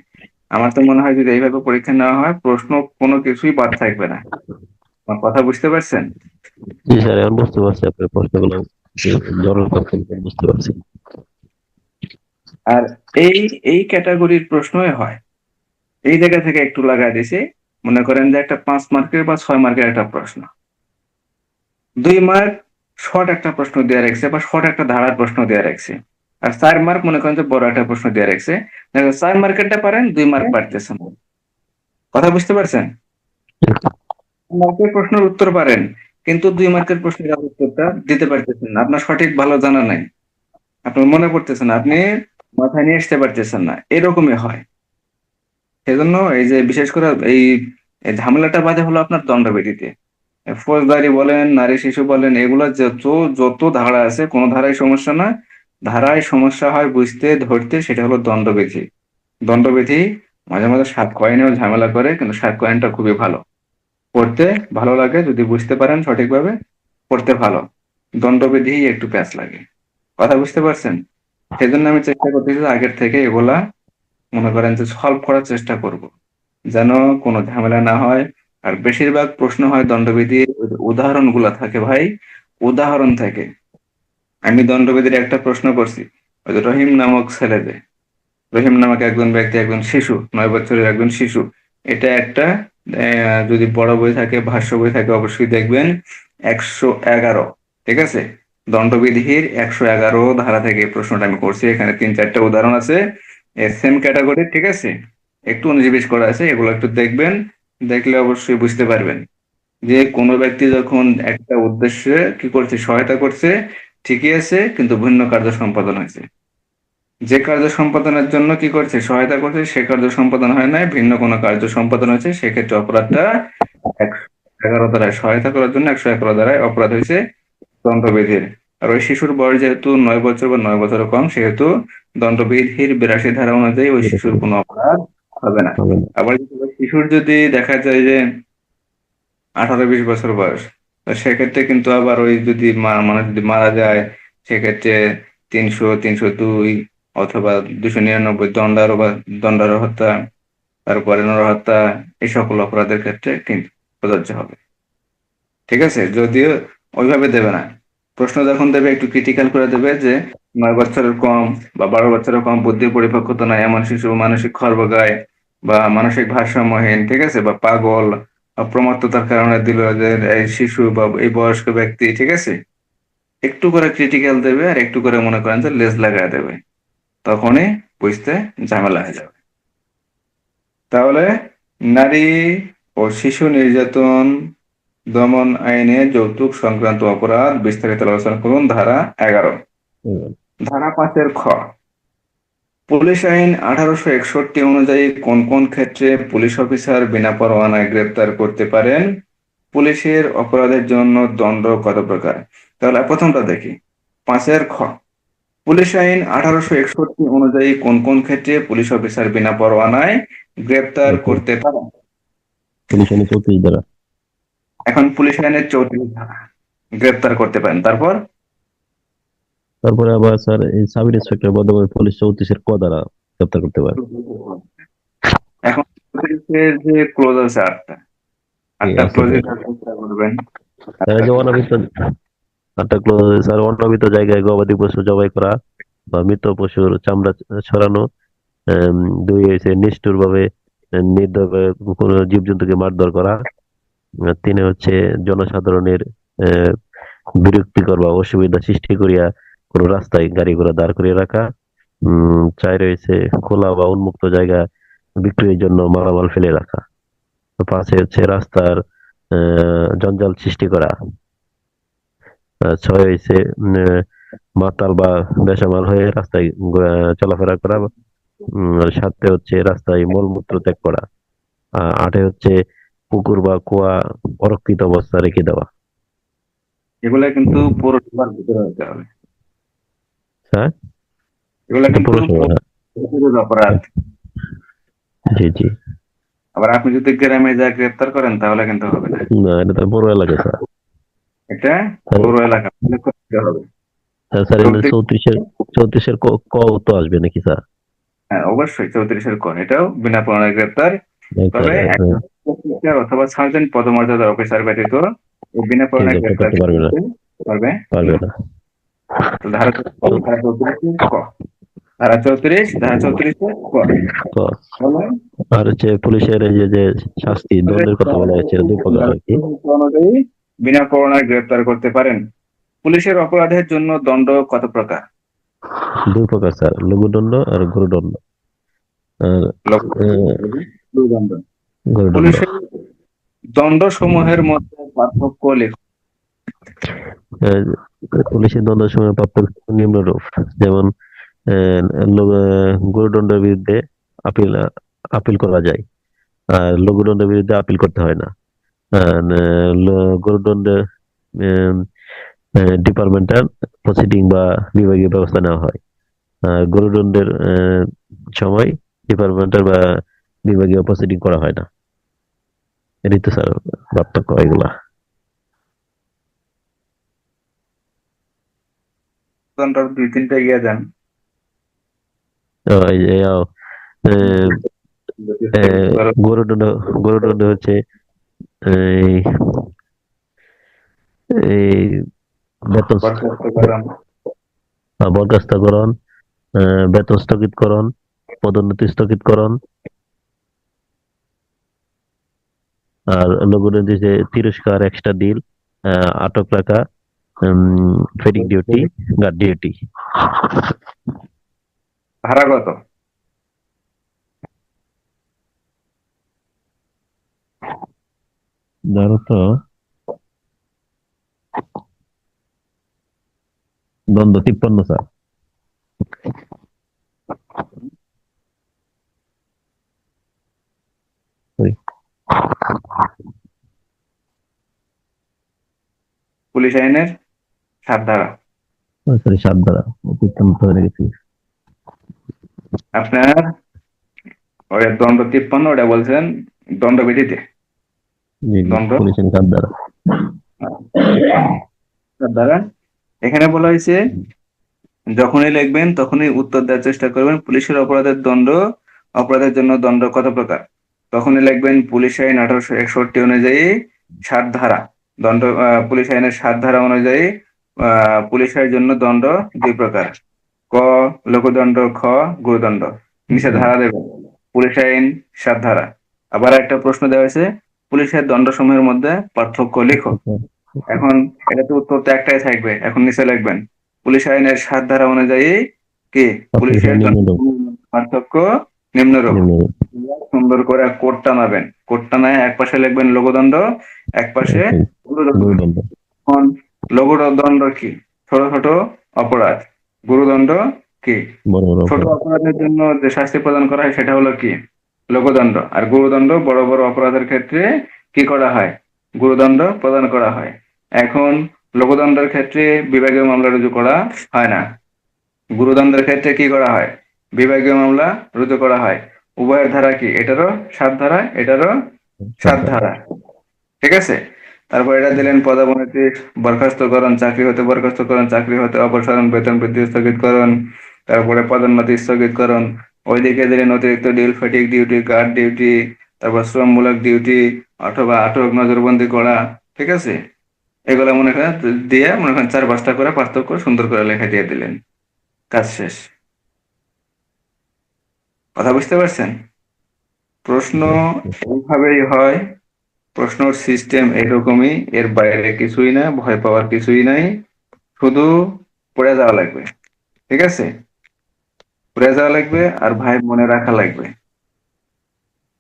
আমার তো মনে হয় যদি এইভাবে পরীক্ষা নেওয়া হয় প্রশ্ন কোনো কিছুই বাদ থাকবে না। আমার কথা বুঝতে পারছেন? জি স্যার, এখন বুঝতে পারছি আপনার প্রশ্নগুলো যে জরুরি তথ্য বুঝতে পারছি। আর এই এই ক্যাটাগরির প্রশ্নই হয়, এই জায়গা থেকে একটু লাগাই দিছি। মনে করেন যে একটা 5 মার্কের বা 6 মার্কের একটা প্রশ্ন, 2 মার্ক শর্ট একটা প্রশ্ন দেওয়া রাখছে বা শর্ট একটা ধারার প্রশ্ন দেওয়া রাখছে, আর 4 মার্ক মনে করেন যে বড় একটা প্রশ্ন দেওয়া রাখছে। দেখো 4 মার্কেরটা পারেন, 2 মার্ক পারতেছেন। কথা বুঝতে পারছেন? মার্কের প্রশ্নের উত্তর পারেন, কিন্তু 2 মার্কের প্রশ্নের উত্তরটা দিতে পারতেছেন না, আপনার সঠিক ভালো জানা নাই, আপনার মনে পড়তেছে না, আপনি মাথায় নিয়ে আসতে পারতেছেন না, এরকমই হয়। সেজন্য এই যে বিশেষ করে এই ঝামেলাটা বাধে হলো আপনার দণ্ডবিধিতে। ফৌজদারি বলেন, নারী শিশু বলেন, এগুলো যত যত ধারা আছে কোনো ধারায় সমস্যা না, ধারায় সমস্যা হয় বুঝতে ধরতে, সেটা হলো দণ্ডবিধি। দণ্ডবিধি মাঝে মাঝে 7 কয়েনেও ঝামেলা করে, কিন্তু 7 কয়েনটা খুবই ভালো, পড়তে ভালো লাগে যদি বুঝতে পারেন সঠিকভাবে, পড়তে ভালো। দণ্ডবিধি একটু প্যাঁচ লাগে। কথা বুঝতে পারছেন? সেজন্য আমি চেষ্টা করতেছি যে আগের থেকে এগুলা মনে করেন যে সলভ করার চেষ্টা করব, যেন কোনো ঝামেলা না হয়। আর বেশিরভাগ প্রশ্ন হয় দণ্ডবিধির উদাহরণগুলা থাকে ভাই, উদাহরণ থাকে। আমি দণ্ডবিধির একটা প্রশ্ন করছি, ওই যে রহিম নামক ছেলে, যে রহিম নামক একজন ব্যক্তি, একজন শিশু, 9 বছরের একজন শিশু। এটা একটা যদি বড় বই থাকে, ভাষ্য বই থাকে, অবশ্যই দেখবেন 111, ঠিক আছে? দণ্ডবিধির 111 ধারা থেকে এই প্রশ্নটা আমি করছি। এখানে 3-4টা উদাহরণ আছে সেম ক্যাটাগরি, ঠিক আছে? একটু 19-20 করা আছে, এগুলো একটু দেখবেন, দেখলে অবশ্যই বুঝতে পারবেন যে কোনো ব্যক্তি যখন একটা উদ্দেশ্যে কি করছে, সহায়তা করছে, ঠিকই আছে, কিন্তু ভিন্ন কার্য সম্পাদন হয়েছে। যে কার্য সম্পাদনের জন্য কি করছে, সহায়তা করছে, সে কার্য সম্পাদন হয় নাই, ভিন্ন কোনো কার্য সম্পাদন হয়েছে, সেক্ষেত্রে অপরাধটা 111 ধারায়, সহায়তা করার জন্য 111 ধারায় অপরাধ হয়েছে দণ্ডবিধির। আর ওই শিশুর বয়স যেহেতু 9 বছর বা 9 বছরের কম, সেহেতু দণ্ডবিধির 82 ধারা অনুযায়ী ওই শিশুর কোনো অপরাধ হবে না। হবে না। আবার যদি ওই শিশুর যদি দেখা যায় যে 18-20 বছর বয়স, তো সেক্ষেত্রে কিন্তু আবার ওই যদি মানে যদি মারা যায়, সেক্ষেত্রে 300, 302 অথবা 299 দণ্ডারো হত্যা, তারপরে নরহত্যা, এই সকল অপরাধের ক্ষেত্রে কিন্তু প্রযোজ্য হবে। ঠিক আছে? যদিও ওইভাবে দেবে না, প্রশ্ন যখন দেবে একটু ক্রিটিক্যাল করে দেবে যে 9 বছরের কম বা 12 বছরের কম, বুদ্ধি পরিপক্কতা নাই এমন শিশু, মানসিক খর্বগায় বা মানসিক ভারসাম্যহীন, ঠিক আছে, বা পাগল, বা প্রমত্ততার কারণে দিল যে এই শিশু বা এই বয়স্ক ব্যক্তি, ঠিক আছে, একটু করে ক্রিটিক্যাল দেবে আর একটু করে মনে করেন যে লেজ লাগায় দেবে, তখনই বুঝতে ঝামেলা হয়ে যাবে। তাহলে নারী ও শিশু নির্যাতন দমন আইনে যৌতুক সংক্রান্ত অপরাধ বিস্তারিত আলোচনা করুন। ধারা 11। ধারা 5-এর খ, পুলিশ আইন 1861 অনুযায়ী কোন কোন ক্ষেত্রে পুলিশ অফিসার বিনা পরোয়ানায় গ্রেপ্তার করতে পারেন? পুলিশের অপরাধের জন্য দণ্ড কত প্রকার? তাহলে প্রথমটা দেখি, 5-এর খ, পুলিশ আইন 1861 অনুযায়ী কোন কোন ক্ষেত্রে পুলিশ অফিসার বিনা পরোয়ানায় গ্রেপ্তার করতে পারেন? পুলিশ আইনে 34 ধারা। এখন পুলিশ আইনের 34 ধারা গ্রেপ্তার করতে পারেন। তারপর তারপরে আবার স্যার এই সাব ইন্সপেক্টর বর্ধমান পুলিশ 34-এর ক দ্বারা গ্রেপ্তার করতে পারে। এখন পুলিশের যে ক্লোজ আছে 8টা, ঠিক 8টা আছে ক্লোজে স্যার। চেষ্টা করবেন। স্যার এই যে অনাবৃত, আটটা ক্লোজ, স্যার অনাবৃত জায়গায় গবাদি পশু জবাই করা বা মৃত পশুর চামড়া ছড়ানো, 2 হয়েছে নিষ্ঠুর ভাবে নির্দয় কোনো জীবজন্তুকে মারধর করা, 3 হচ্ছে জনসাধারণের আহ, বিরক্তিকর বা অসুবিধা সৃষ্টি করিয়া কোনো রাস্তায় গাড়ি ঘোড়া দাঁড় করিয়ে রাখা, 4 রয়েছে খোলা বা উন্মুক্ত জায়গা বিক্রির জন্য মালামাল ফেলে রাখা, 5 হচ্ছে রাস্তার জঞ্জাল সৃষ্টি করা, 6 হয়েছে মাতাল বা বেসামাল হয়ে রাস্তায় চলাফেরা করা, আর 7 হচ্ছে রাস্তায় মলমূত্র ত্যাগ করা, 8 হচ্ছে পুকুর বা কুয়া অরক্ষিত অবস্থা রেখে দেওয়া। এগুলা কিন্তু পৌরসভার ভিতরে হতে হবে। হ্যাঁ, এগুলা এটা কিন্তু পৌরসভা। প্রতিরোধ অপরাধ। জি জি। আবার আপনি যদি গ্রামে যা গ্রেপ্তার করেন তাহলে কিন্তু হবে না, না, এটা তো বড় এলাকা স্যার। এটা পৌর এলাকা তাহলে করতে হবে। স্যার এখানে 34, চৌত্রিশের ক তো আসবে নাকি স্যার? হ্যাঁ অবশ্যই 34-এর কোন এটাও বিনা প্রমাণে গ্রেপ্তার। তবে হ্যাঁ, অফিসার অথবা সার্জেন্ট পদমর্যাদার অফিসার ব্যতীত এই বিনা কেউ প্রমাণে গ্রেপ্তার গ্রেপ্তার করতে পারবে না, করতে পারবে পারবে না। না। তো ধারা 34 ক, ধারা 34, ধারা 34 ক তো বলে আর হচ্ছে পুলিশের এই যে শাস্তি দণ্ডের কথা বলা হয়েছে, দুই প্রকার আর কি। অনুযায়ী বিনা প্রমাণে গ্রেপ্তার করতে পারেন। পুলিশের অপরাধের জন্য দণ্ড কত প্রকার? দুই প্রকার স্যার, লঘুদণ্ড আর গুরুদণ্ড। আর দণ্ড। গুরুদণ্ড। পুলিশের দণ্ড সমূহের মধ্যে পার্থক্য লেখ। আহ, পুলিশের দণ্ড সময় প্রাপ্ত নিম্নরূপ, যেমন গুরুদণ্ডের বিরুদ্ধে আপিল আপিল করা যায়, আর লঘুদণ্ডের বিরুদ্ধে আপিল করতে হয় না। আর গুরুদণ্ডের ডিপার্টমেন্টাল প্রসিডিং বা বিভাগীয় ব্যবস্থা নেওয়া হয়। আর গুরুদণ্ডের সময় ডিপার্টমেন্টাল বা বিভাগীয় প্রসিডিং করা হয় না। এটাই তো স্যার পার্থক্য এগুলা। দণ্ড 2-3টা ইয়ে দেন। এই যে গরুদণ্ড, গরুদণ্ড হচ্ছে এই এই বেতন বরখাস্তকরণ, বরখাস্তকরণ, বেতন স্থগিতকরণ, পদোন্নতি স্থগিতকরণ। আর লঘুদণ্ড যে তিরস্কার, এক্সট্রা ডিল, আটক রাখা, ফেডিং ডিউটি, গার্ড ডিউটি। ধারাগত ধরো তো দ্বন্দ্ব 53 স্যার। Sorry, পুলিশ আইনের 7 ধারা। sorry, 7 দ্বারা 53 ধরে গেছি। আপনার ওই দণ্ড 53, ওটা বলছেন দণ্ডবিধিতে। জি জি, দণ্ড পুলিশের 7 দ্বারা। 7 ধারা। এখানে বলা হয়েছে যখনই লিখবেন তখনই উত্তর দেওয়ার চেষ্টা করবেন পুলিশের অপরাধের জন্য দণ্ড কত প্রকার। তখনই লিখবেন পুলিশ আইন 1861 অনুযায়ী 7 ধারা পুলিশ আইনের 7 ধারা অনুযায়ী পুলিশের জন্য দণ্ড 2 প্রকার। ক লোকদণ্ড, খ গুরুদণ্ড। নিচে ধারা দেবেন পুলিশ আইন 7 ধারা। আবার একটা প্রশ্ন দেওয়া হয়েছে পুলিশের দণ্ডসমূহের মধ্যে পার্থক্য লিখো। এখন এটা তো উত্তর তো একটাই থাকবে, এখন নিচে লিখবেন পুলিশ আইনের 7 ধারা অনুযায়ী কি পুলিশের নিম্নরূপ, পার্থক্য নিম্নরূপ। নিম্নরূপ। সুন্দর করে কোট টানাবেন, কোট টানায় এক পাশে লিখবেন লোকদণ্ড, এক পাশে গুরুদণ্ড। গুরুদণ্ড। এখন লোকদণ্ড কি? ছোট ছোট অপরাধ। গুরুদণ্ড কি? বড় বড় ছোট অপরাধ। অপরাধের জন্য যে শাস্তি প্রদান করা হয় সেটা হলো কি? লোকদণ্ড। আর গুরুদণ্ড বড় বড় অপরাধের ক্ষেত্রে কি করা হয়? গুরুদণ্ড প্রদান করা হয়। এখন লোকদণ্ডের ক্ষেত্রে বিভাগীয় মামলা রুজু করা হয় না, গুরুদণ্ডের ক্ষেত্রে কি করা হয়? বিভাগীয় মামলা রুজু করা হয়। উভয়ের ধারা কি? এটারও 7 ধারা, এটারও 7 ধারা। ঠিক আছে? তারপর এটা দিলেন পদোন্নতি, বরখাস্তকরণ, চাকরি হতে বরখাস্তকরণ, চাকরি হতে অপসারণ, বেতন বৃদ্ধি স্থগিতকরণ, তারপরে পদোন্নতি স্থগিতকরণ। ওইদিকে দিলেন অতিরিক্ত ডিল, ফেটিক ডিউটি, গার্ড ডিউটি, তারপর শ্রমমূলক ডিউটি অথবা আটক নজরবন্দি করা। ঠিক আছে? এগুলা মনে করেন দিয়ে মনে করেন 4-5টা করে পার্থক্য সুন্দর করে লেখা দিয়ে দিলেন, কাজ শেষ। কথা বুঝতে পারছেন? প্রশ্ন এইভাবেই হয়, প্রশ্নর সিস্টেম এরকমই, এর বাইরে কিছুই না, ভয় পাওয়ার কিছুই নাই, শুধু পড়ে যাওয়া লাগবে। ঠিক আছে? পড়ে যাওয়া লাগবে আর ভাই মনে রাখা লাগবে।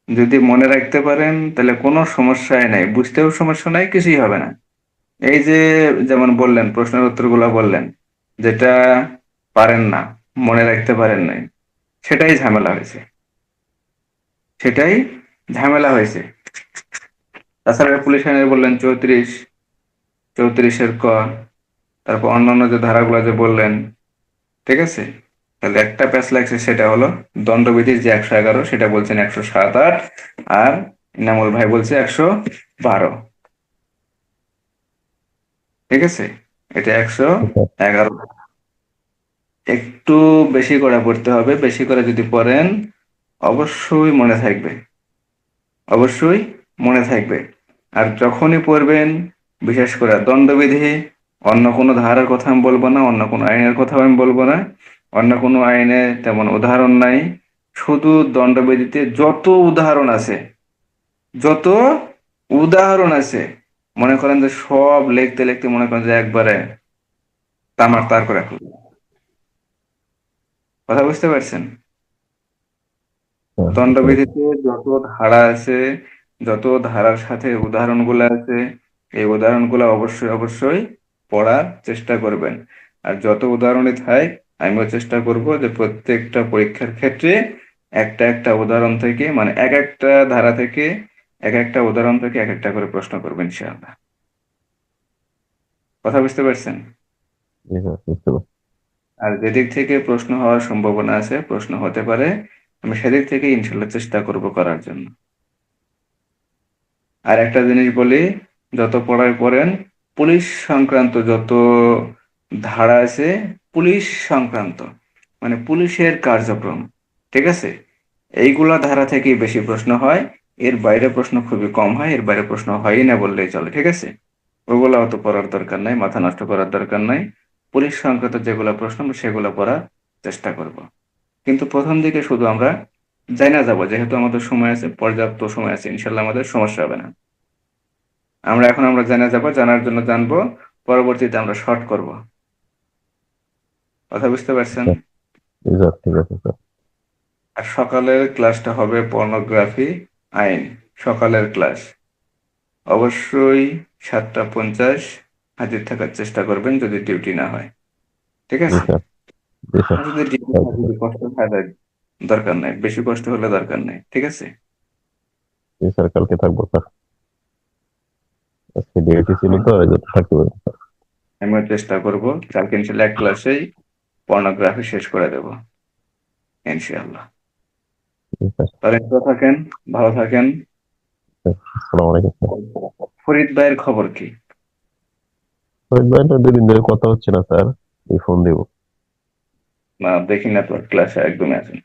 যদি মনে রাখতে পারেন তাহলে কোনো সমস্যাই নাই, বুঝতেও সমস্যা নাই, কিছুই হবে না। এই যে যেমন বললেন প্রশ্নের উত্তরগুলো বললেন, যেটা পারেন না, মনে রাখতে পারেন নাই, সেটাই ঝামেলা হয়েছে, সেটাই ঝামেলা হয়েছে। তাছাড়া পুলিশ আইনে বললেন 34, 34-এর ক, তারপর অন্যান্য যে ধারাগুলো যে বললেন, ঠিক আছে? তাহলে একটা প্যাচ লাগছে, সেটা হলো দণ্ডবিধির যে 111 সেটা বলছেন 107-8, আর ইনামুল ভাই বলছে 112। ঠিক আছে, এটা 111। একটু বেশি করে পড়তে হবে, বেশি করে যদি পড়েন অবশ্যই মনে থাকবে, অবশ্যই মনে থাকবে। আর যখনই পড়বেন, বিশেষ করে দণ্ডবিধি, অন্য কোনো ধারার কথা আমি বলবো না, অন্য কোনো আইনের কথা আমি বলবো না, অন্য কোনো আইনে তেমন উদাহরণ নাই, শুধু দণ্ডবিধিতে যত উদাহরণ আছে, যত উদাহরণ আছে, মনে করেন যে সব লিখতে লিখতে মনে করেন যে একবারে তামাক তার করে ফেলবো। কথা বুঝতে পারছেন? হ্যাঁ, দণ্ডবিধিতে যত ধারা আছে, যত ধারার সাথে উদাহরণগুলো আছে, এই উদাহরণগুলো অবশ্যই অবশ্যই পড়ার চেষ্টা করবেন। আর যত উদাহরণই থাক, আমিও চেষ্টা করব যে প্রত্যেকটা পরীক্ষার ক্ষেত্রে একটা একটা উদাহরণ থেকে, মানে এক একটা ধারা থেকে, এক একটা উদাহরণ থেকে এক একটা করে প্রশ্ন করবেন ইনশাআল্লাহ। কথা বুঝতে পারছেন? জি স্যার, বুঝতে পারছি। আর যেদিক থেকে প্রশ্ন হওয়ার সম্ভাবনা আছে, প্রশ্ন হতে পারে, আমি সেদিক থেকে ইনশাল্লাহ চেষ্টা করব করার জন্য। আর একটা জিনিস বলি, যত পড়ায় পড়েন, পুলিশ সংক্রান্ত যত ধারা আছে, পুলিশ সংক্রান্ত, মানে পুলিশের কার্যক্রম, ঠিক আছে, এইগুলা ধারা থেকেই বেশি প্রশ্ন হয়। এর বাইরে প্রশ্ন খুবই কম হয়, এর বাইরে প্রশ্ন হয়ই না বললেই চলে। ঠিক আছে, ওগুলা অত পড়ার দরকার নাই, মাথা নষ্ট করার দরকার নাই। পুলিশ সংক্রান্ত যেগুলা প্রশ্ন আমরা সেগুলো পড়ার চেষ্টা করব। কিন্তু প্রথম দিকে শুধু আমরা জানা যাব, যেহেতু আমাদের সময় আছে, পর্যাপ্ত সময় আছে, ইনশাল্লাহ আমাদের সমস্যা হবে না। আমরা জেনে যাব, জানার জন্য জানবো, পরবর্তীতে আমরা শর্ট করব। কথা বুঝতে পারছেন? জি স্যার, ঠিক আছে স্যার। আর সকালের ক্লাসটা হবে পর্নোগ্রাফি আইন, সকালের ক্লাস। অবশ্যই 7:50 হাজির থাকার চেষ্টা করবেন, যদি ডিউটি না হয়। ঠিক জি আছে? স্যার, জি স্যার। আর যদি ডিউটি থ্যাংক হয়, ইউ স্যার। যদি কষ্ট হয়, দরকার নাই, বেশি কষ্ট হলে দরকার নাই। ঠিক আছে, জি স্যার, কালকে থাকবো স্যার। আজকে ডিউটি ছিল তো, এই জন্য থাকতে পারি স্যার। আমিও চেষ্টা করব কালকে ইনশাল্লাহ এক ক্লাসেই পর্নোগ্রাফি শেষ করে দেব ইনশাআল্লাহ। জি স্যার। তাহলে ভালো থাকেন, ভালো থাকেন। আসসালামু আলাইকুম স্যার। ফরিদ ভাইয়ের খবর কি? শহীদ ভাই তো 2 দিন ধরে কথা হচ্ছে না স্যার, এই ফোন দেবো। না, দেখি না তো, ক্লাসে একদমই আছেন।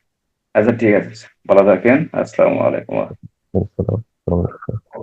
আচ্ছা ঠিক আছে, ভালো থাকেন, আসসালামু আলাইকুম। আসসালাম।